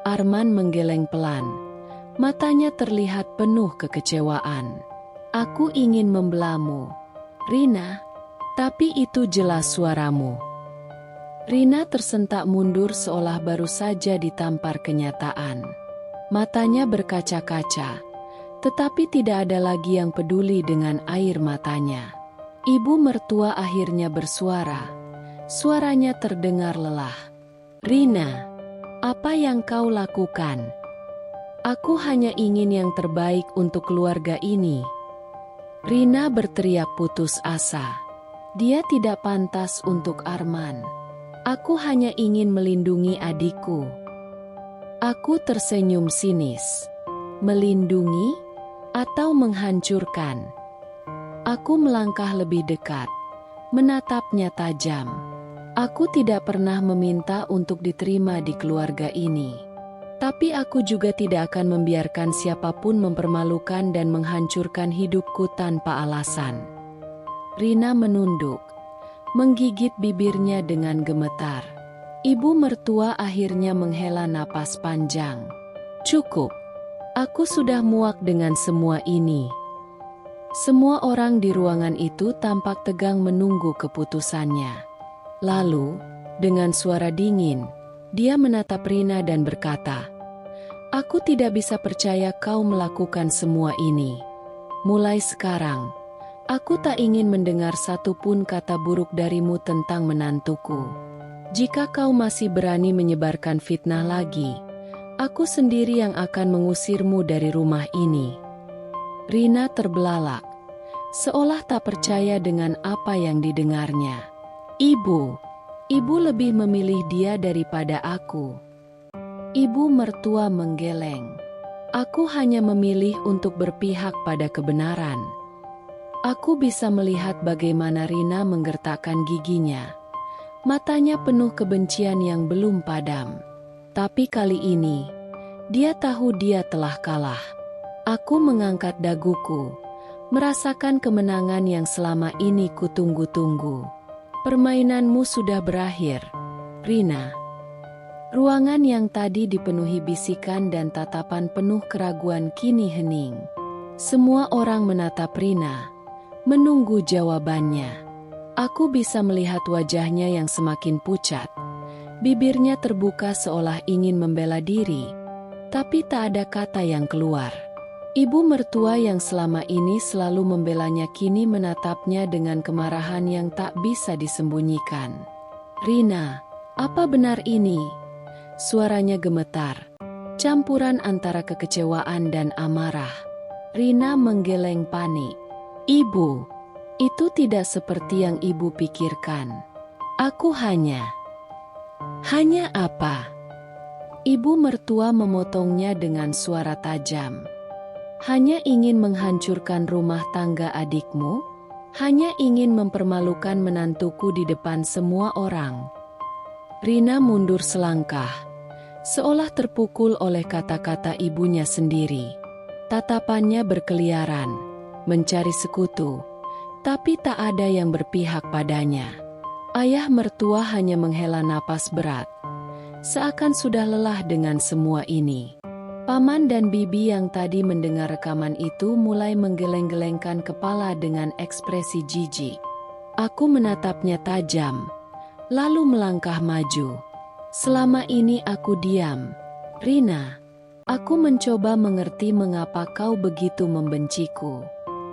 A: Arman menggeleng pelan. Matanya terlihat penuh kekecewaan. Aku ingin membelamu, Rina, tapi itu jelas suaramu. Rina tersentak mundur seolah baru saja ditampar kenyataan. Matanya berkaca-kaca, tetapi tidak ada lagi yang peduli dengan air matanya. Ibu mertua akhirnya bersuara. Suaranya terdengar lelah. Rina, apa yang kau lakukan? Aku hanya ingin yang terbaik untuk keluarga ini. Rina berteriak putus asa. Dia tidak pantas untuk Arman. Aku hanya ingin melindungi adikku. Aku tersenyum sinis. Melindungi atau menghancurkan? Aku melangkah lebih dekat, menatapnya tajam. Aku tidak pernah meminta untuk diterima di keluarga ini. Tapi aku juga tidak akan membiarkan siapapun mempermalukan dan menghancurkan hidupku tanpa alasan. Rina menunduk, menggigit bibirnya dengan gemetar. Ibu mertua akhirnya menghela napas panjang. Cukup. Aku sudah muak dengan semua ini. Semua orang di ruangan itu tampak tegang menunggu keputusannya. Lalu, dengan suara dingin, dia menatap Rina dan berkata, "Aku tidak bisa percaya kau melakukan semua ini. Mulai sekarang, aku tak ingin mendengar satupun kata buruk darimu tentang menantuku. Jika kau masih berani menyebarkan fitnah lagi, aku sendiri yang akan mengusirmu dari rumah ini." Rina terbelalak, seolah tak percaya dengan apa yang didengarnya. Ibu lebih memilih dia daripada aku." Ibu mertua menggeleng. "Aku hanya memilih untuk berpihak pada kebenaran." Aku bisa melihat bagaimana Rina menggertakkan giginya. Matanya penuh kebencian yang belum padam. Tapi kali ini, dia tahu dia telah kalah. Aku mengangkat daguku, merasakan kemenangan yang selama ini kutunggu-tunggu. "Permainanmu sudah berakhir, Rina." Ruangan yang tadi dipenuhi bisikan dan tatapan penuh keraguan kini hening. Semua orang menatap Rina, menunggu jawabannya. Aku bisa melihat wajahnya yang semakin pucat. Bibirnya terbuka seolah ingin membela diri, tapi tak ada kata yang keluar. Ibu mertua yang selama ini selalu membelanya kini menatapnya dengan kemarahan yang tak bisa disembunyikan. "Rina, apa benar ini?" Suaranya gemetar, campuran antara kekecewaan dan amarah. Rina menggeleng panik. "Ibu, itu tidak seperti yang ibu pikirkan. Aku hanya apa?" Ibu mertua memotongnya dengan suara tajam. "Hanya ingin menghancurkan rumah tangga adikmu? Hanya ingin mempermalukan menantuku di depan semua orang?" Rina mundur selangkah, seolah terpukul oleh kata-kata ibunya sendiri. Tatapannya berkeliaran, mencari sekutu, tapi tak ada yang berpihak padanya. Ayah mertua hanya menghela napas berat, seakan sudah lelah dengan semua ini. Paman dan bibi yang tadi mendengar rekaman itu mulai menggeleng-gelengkan kepala dengan ekspresi jijik. Aku menatapnya tajam, lalu melangkah maju. "Selama ini aku diam, Rina. Aku mencoba mengerti mengapa kau begitu membenciku.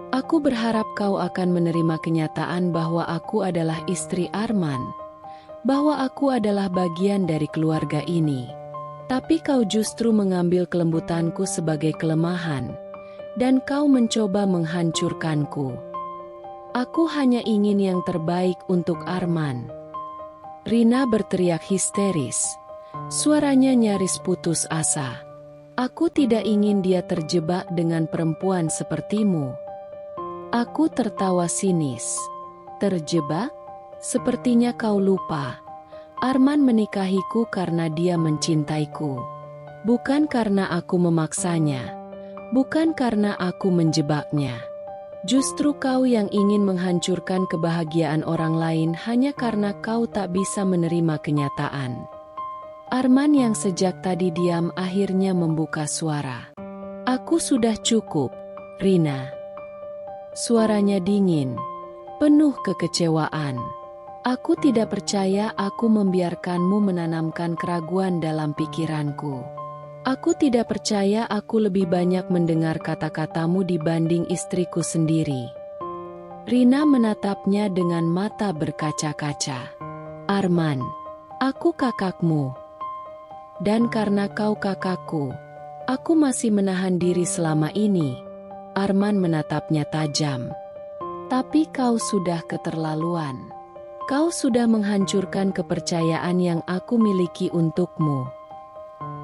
A: Aku berharap kau akan menerima kenyataan bahwa aku adalah istri Arman, bahwa aku adalah bagian dari keluarga ini. Tapi kau justru mengambil kelembutanku sebagai kelemahan, dan kau mencoba menghancurkanku. Aku hanya ingin yang terbaik untuk Arman." Rina berteriak histeris. Suaranya nyaris putus asa. "Aku tidak ingin dia terjebak dengan perempuan sepertimu." Aku tertawa sinis. "Terjebak? Sepertinya kau lupa. Arman menikahiku karena dia mencintaiku. Bukan karena aku memaksanya. Bukan karena aku menjebaknya. Justru kau yang ingin menghancurkan kebahagiaan orang lain hanya karena kau tak bisa menerima kenyataan." Arman yang sejak tadi diam akhirnya membuka suara. "Aku sudah cukup, Rina." Suaranya dingin, penuh kekecewaan. "Aku tidak percaya aku membiarkanmu menanamkan keraguan dalam pikiranku. Aku tidak percaya aku lebih banyak mendengar kata-katamu dibanding istriku sendiri." Rina menatapnya dengan mata berkaca-kaca. "Arman, aku kakakmu. Dan karena kau kakakku, aku masih menahan diri selama ini." Arman menatapnya tajam. "Tapi kau sudah keterlaluan. Kau sudah menghancurkan kepercayaan yang aku miliki untukmu."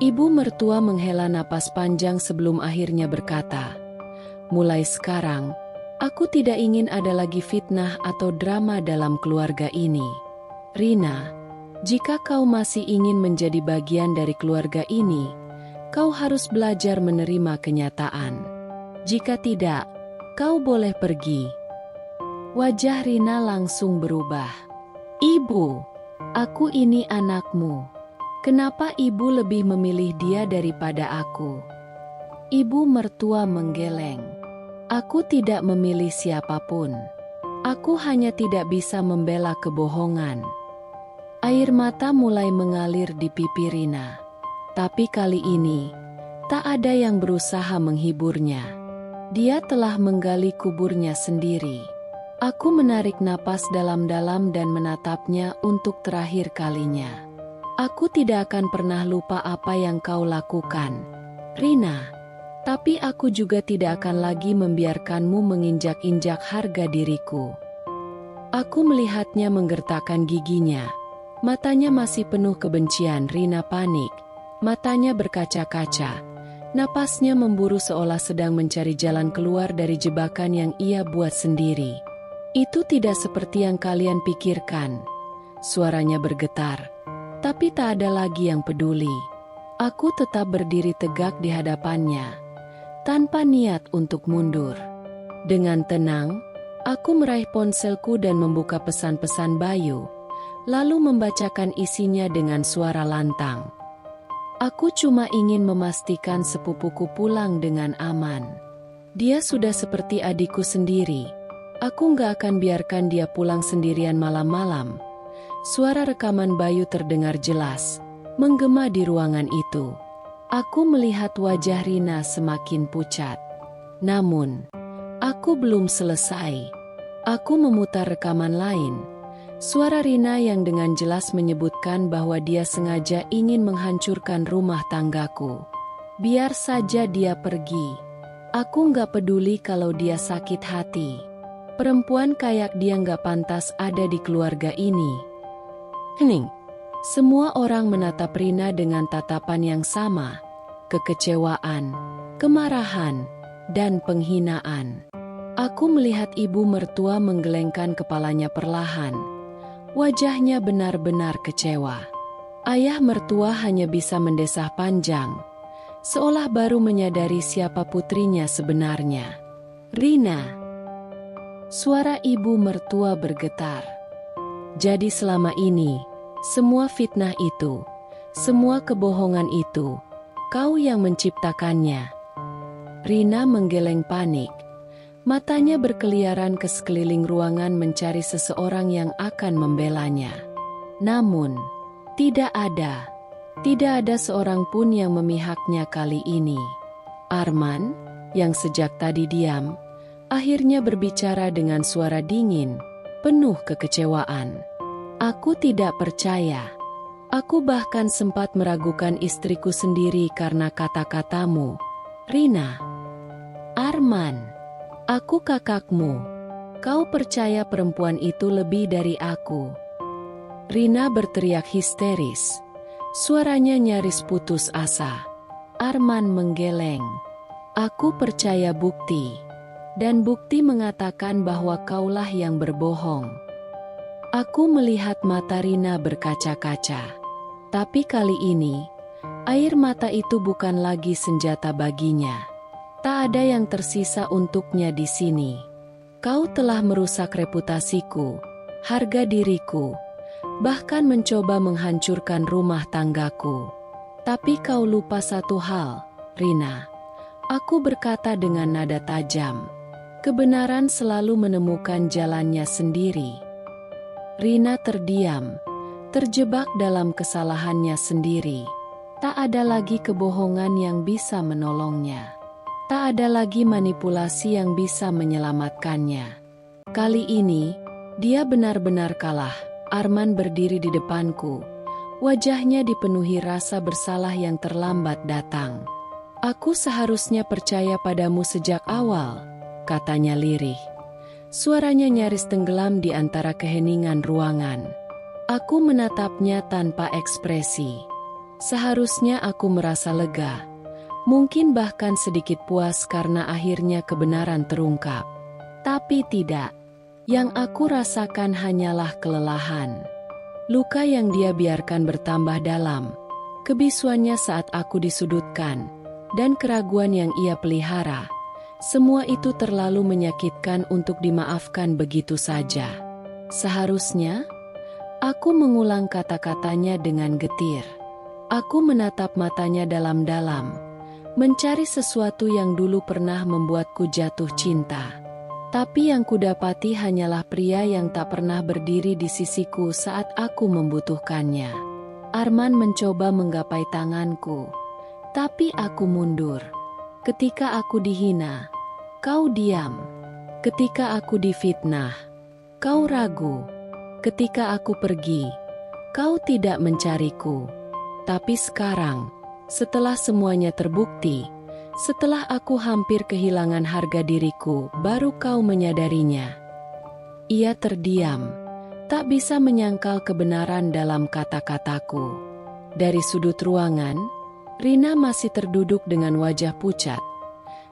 A: Ibu mertua menghela napas panjang sebelum akhirnya berkata, "Mulai sekarang, aku tidak ingin ada lagi fitnah atau drama dalam keluarga ini. Rina, jika kau masih ingin menjadi bagian dari keluarga ini, kau harus belajar menerima kenyataan. Jika tidak, kau boleh pergi." Wajah Rina langsung berubah. "Ibu, Aku ini anakmu. Kenapa ibu lebih memilih dia daripada aku? Ibu mertua menggeleng. Aku tidak memilih siapapun. Aku hanya tidak bisa membela kebohongan. Air mata mulai mengalir di pipi Rina. Tapi kali ini, tak ada yang berusaha menghiburnya. Dia telah menggali kuburnya sendiri. Aku menarik napas dalam-dalam dan menatapnya untuk terakhir kalinya. Aku tidak akan pernah lupa apa yang kau lakukan, Rina. Tapi aku juga tidak akan lagi membiarkanmu menginjak-injak harga diriku. Aku melihatnya menggertakkan giginya. Matanya masih penuh kebencian. Rina panik. Matanya berkaca-kaca. Napasnya memburu seolah sedang mencari jalan keluar dari jebakan yang ia buat sendiri. Itu tidak seperti yang kalian pikirkan. Suaranya bergetar. Tapi tak ada lagi yang peduli. Aku tetap berdiri tegak di hadapannya, tanpa niat untuk mundur. Dengan tenang, aku meraih ponselku dan membuka pesan-pesan Bayu, lalu membacakan isinya dengan suara lantang. Aku cuma ingin memastikan sepupuku pulang dengan aman. Dia sudah seperti adikku sendiri. Aku gak akan biarkan dia pulang sendirian malam-malam. Suara rekaman Bayu terdengar jelas, menggema di ruangan itu. Aku melihat wajah Rina semakin pucat. Namun, aku belum selesai. Aku memutar rekaman lain. Suara Rina yang dengan jelas menyebutkan bahwa dia sengaja ingin menghancurkan rumah tanggaku. Biar saja dia pergi. Aku nggak peduli kalau dia sakit hati. Perempuan kayak dia nggak pantas ada di keluarga ini. Hening. Semua orang menatap Rina dengan tatapan yang sama. Kekecewaan, kemarahan, dan penghinaan. Aku melihat ibu mertua menggelengkan kepalanya perlahan. Wajahnya benar-benar kecewa. Ayah mertua hanya bisa mendesah panjang, seolah baru menyadari siapa putrinya sebenarnya. Rina. Suara ibu mertua bergetar. Jadi selama ini, semua fitnah itu, semua kebohongan itu, kau yang menciptakannya. Rina menggeleng panik. Matanya berkeliaran ke sekeliling ruangan mencari seseorang yang akan membelanya. Namun, tidak ada. Tidak ada seorang pun yang memihaknya kali ini. Arman, yang sejak tadi diam, akhirnya berbicara dengan suara dingin, penuh kekecewaan. Aku tidak percaya. Aku bahkan sempat meragukan istriku sendiri karena kata-katamu. Rina. Arman. Aku kakakmu. Kau percaya perempuan itu lebih dari aku. Rina berteriak histeris. Suaranya nyaris putus asa. Arman menggeleng. Aku percaya bukti. Dan bukti mengatakan bahwa kaulah yang berbohong. Aku melihat mata Rina berkaca-kaca. Tapi kali ini, air mata itu bukan lagi senjata baginya. Tak ada yang tersisa untuknya di sini. Kau telah merusak reputasiku, harga diriku, bahkan mencoba menghancurkan rumah tanggaku. Tapi kau lupa satu hal, Rina. Aku berkata dengan nada tajam. Kebenaran selalu menemukan jalannya sendiri. Rina terdiam, terjebak dalam kesalahannya sendiri. Tak ada lagi kebohongan yang bisa menolongnya. Tak ada lagi manipulasi yang bisa menyelamatkannya. Kali ini, dia benar-benar kalah. Arman berdiri di depanku. Wajahnya dipenuhi rasa bersalah yang terlambat datang. Aku seharusnya percaya padamu sejak awal, katanya lirih. Suaranya nyaris tenggelam di antara keheningan ruangan. Aku menatapnya tanpa ekspresi. Seharusnya aku merasa lega. Mungkin bahkan sedikit puas karena akhirnya kebenaran terungkap. Tapi tidak. Yang aku rasakan hanyalah kelelahan. Luka yang dia biarkan bertambah dalam. Kebisuannya saat aku disudutkan. Dan keraguan yang ia pelihara. Semua itu terlalu menyakitkan untuk dimaafkan begitu saja. Seharusnya, Aku mengulang kata-katanya dengan getir. Aku menatap matanya dalam-dalam, mencari sesuatu yang dulu pernah membuatku jatuh cinta. Tapi yang kudapati hanyalah pria yang tak pernah berdiri di sisiku saat aku membutuhkannya. Arman mencoba menggapai tanganku, tapi aku mundur. Ketika aku dihina, kau diam. Ketika aku difitnah, kau ragu. Ketika aku pergi, kau tidak mencariku. Tapi sekarang, setelah semuanya terbukti, setelah aku hampir kehilangan harga diriku, baru kau menyadarinya. Ia terdiam, tak bisa menyangkal kebenaran dalam kata-kataku. Dari sudut ruangan, Rina masih terduduk dengan wajah pucat,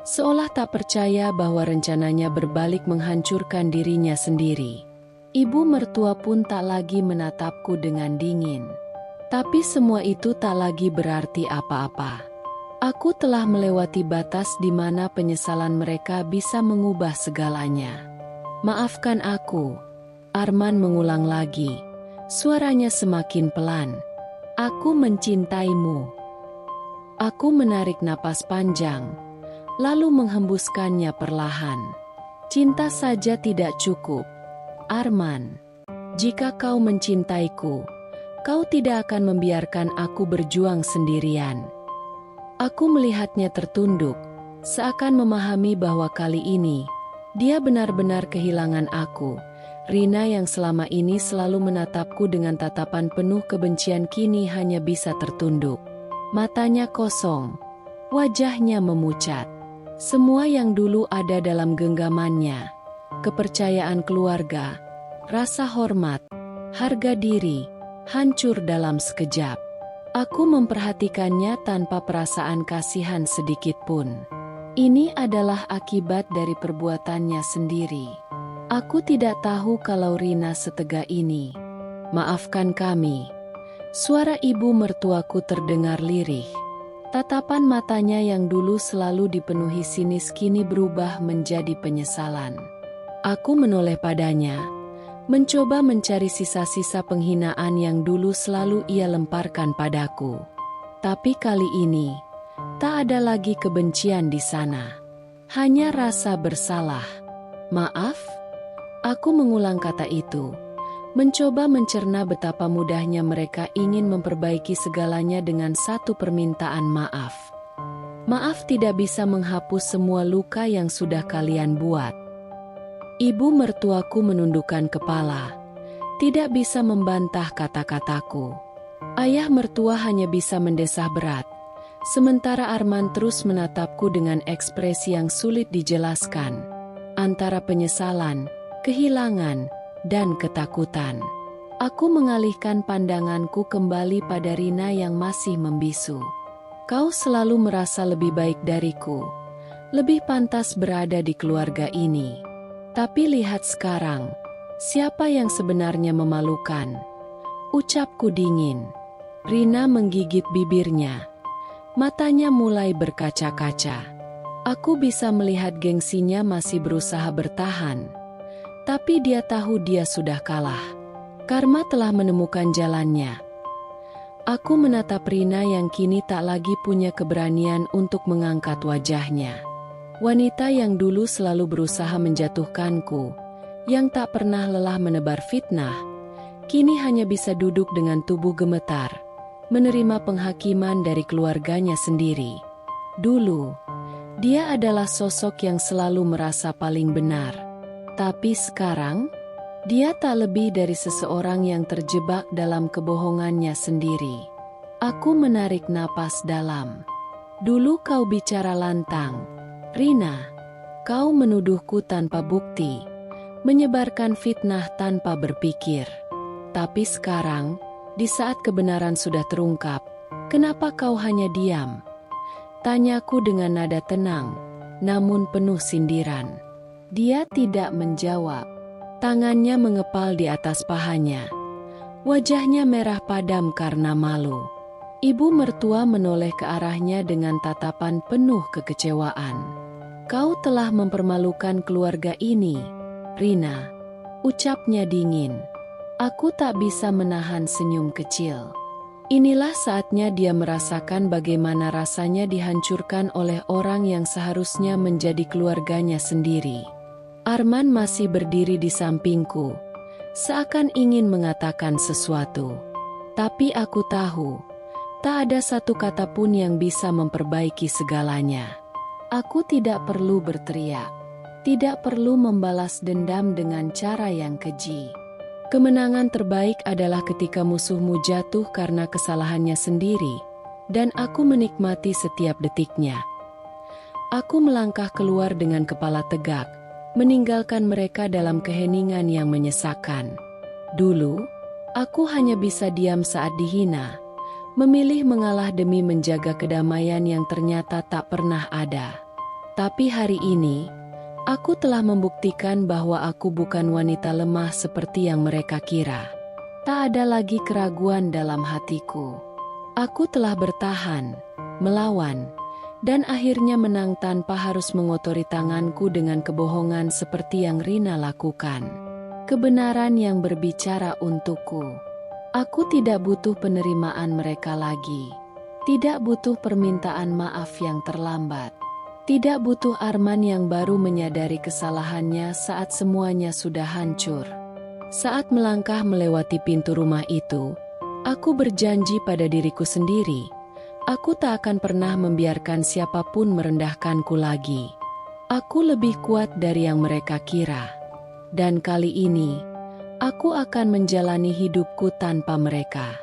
A: seolah tak percaya bahwa rencananya berbalik menghancurkan dirinya sendiri. Ibu mertua pun tak lagi menatapku dengan dingin. Tapi semua itu tak lagi berarti apa-apa. Aku telah melewati batas di mana penyesalan mereka bisa mengubah segalanya. Maafkan aku, Arman mengulang lagi. Suaranya semakin pelan. Aku mencintaimu. Aku menarik napas panjang, lalu menghembuskannya perlahan. Cinta saja tidak cukup, Arman. Jika kau mencintaiku, kau tidak akan membiarkan aku berjuang sendirian. Aku melihatnya tertunduk, seakan memahami bahwa kali ini, dia benar-benar kehilangan aku. Rina yang selama ini selalu menatapku dengan tatapan penuh kebencian kini hanya bisa tertunduk. Matanya kosong, wajahnya memucat. Semua yang dulu ada dalam genggamannya, kepercayaan keluarga, rasa hormat, harga diri, hancur dalam sekejap. Aku memperhatikannya tanpa perasaan kasihan sedikit pun. Ini adalah akibat dari perbuatannya sendiri. Aku tidak tahu kalau Rina setega ini. Maafkan kami. Suara ibu mertuaku terdengar lirih. Tatapan matanya yang dulu selalu dipenuhi sinis kini berubah menjadi penyesalan. Aku menoleh padanya, mencoba mencari sisa-sisa penghinaan yang dulu selalu ia lemparkan padaku. Tapi kali ini, tak ada lagi kebencian di sana. Hanya rasa bersalah. Maaf? Aku mengulang kata itu, mencoba mencerna betapa mudahnya mereka ingin memperbaiki segalanya dengan satu permintaan maaf. Maaf tidak bisa menghapus semua luka yang sudah kalian buat. Ibu mertuaku menundukkan kepala, tidak bisa membantah kata-kataku. Ayah mertua hanya bisa mendesah berat, sementara Arman terus menatapku dengan ekspresi yang sulit dijelaskan, antara penyesalan, kehilangan, dan ketakutan. Aku mengalihkan pandanganku kembali pada Rina yang masih membisu. Kau selalu merasa lebih baik dariku, lebih pantas berada di keluarga ini. Tapi lihat sekarang, siapa yang sebenarnya memalukan? Ucapku dingin. Rina menggigit bibirnya. Matanya mulai berkaca-kaca. Aku bisa melihat gengsinya masih berusaha bertahan. Tapi dia tahu dia sudah kalah. Karma telah menemukan jalannya. Aku menatap Rina yang kini tak lagi punya keberanian untuk mengangkat wajahnya. Wanita yang dulu selalu berusaha menjatuhkanku, yang tak pernah lelah menebar fitnah, kini hanya bisa duduk dengan tubuh gemetar, menerima penghakiman dari keluarganya sendiri. Dulu, dia adalah sosok yang selalu merasa paling benar. Tapi sekarang, dia tak lebih dari seseorang yang terjebak dalam kebohongannya sendiri. Aku menarik napas dalam. Dulu kau bicara lantang. Rina, kau menuduhku tanpa bukti, menyebarkan fitnah tanpa berpikir. Tapi sekarang, di saat kebenaran sudah terungkap, kenapa kau hanya diam? Tanyaku dengan nada tenang, namun penuh sindiran. Dia tidak menjawab. Tangannya mengepal di atas pahanya. Wajahnya merah padam karena malu. Ibu mertua menoleh ke arahnya dengan tatapan penuh kekecewaan. Kau telah mempermalukan keluarga ini, Rina. Ucapnya dingin. Aku tak bisa menahan senyum kecil. Inilah saatnya dia merasakan bagaimana rasanya dihancurkan oleh orang yang seharusnya menjadi keluarganya sendiri. Arman masih berdiri di sampingku, seakan ingin mengatakan sesuatu. Tapi aku tahu, tak ada satu kata pun yang bisa memperbaiki segalanya. Aku tidak perlu berteriak, tidak perlu membalas dendam dengan cara yang keji. Kemenangan terbaik adalah ketika musuhmu jatuh karena kesalahannya sendiri, dan aku menikmati setiap detiknya. Aku melangkah keluar dengan kepala tegak, meninggalkan mereka dalam keheningan yang menyesakan. Dulu, aku hanya bisa diam saat dihina, memilih mengalah demi menjaga kedamaian yang ternyata tak pernah ada. Tapi hari ini, aku telah membuktikan bahwa aku bukan wanita lemah seperti yang mereka kira. Tak ada lagi keraguan dalam hatiku. Aku telah bertahan, melawan, dan akhirnya menang tanpa harus mengotori tanganku dengan kebohongan seperti yang Rina lakukan. Kebenaran yang berbicara untukku. Aku tidak butuh penerimaan mereka lagi. Tidak butuh permintaan maaf yang terlambat. Tidak butuh Arman yang baru menyadari kesalahannya saat semuanya sudah hancur. Saat melangkah melewati pintu rumah itu, aku berjanji pada diriku sendiri, aku tak akan pernah membiarkan siapapun merendahkanku lagi. Aku lebih kuat dari yang mereka kira. Dan kali ini, aku akan menjalani hidupku tanpa mereka.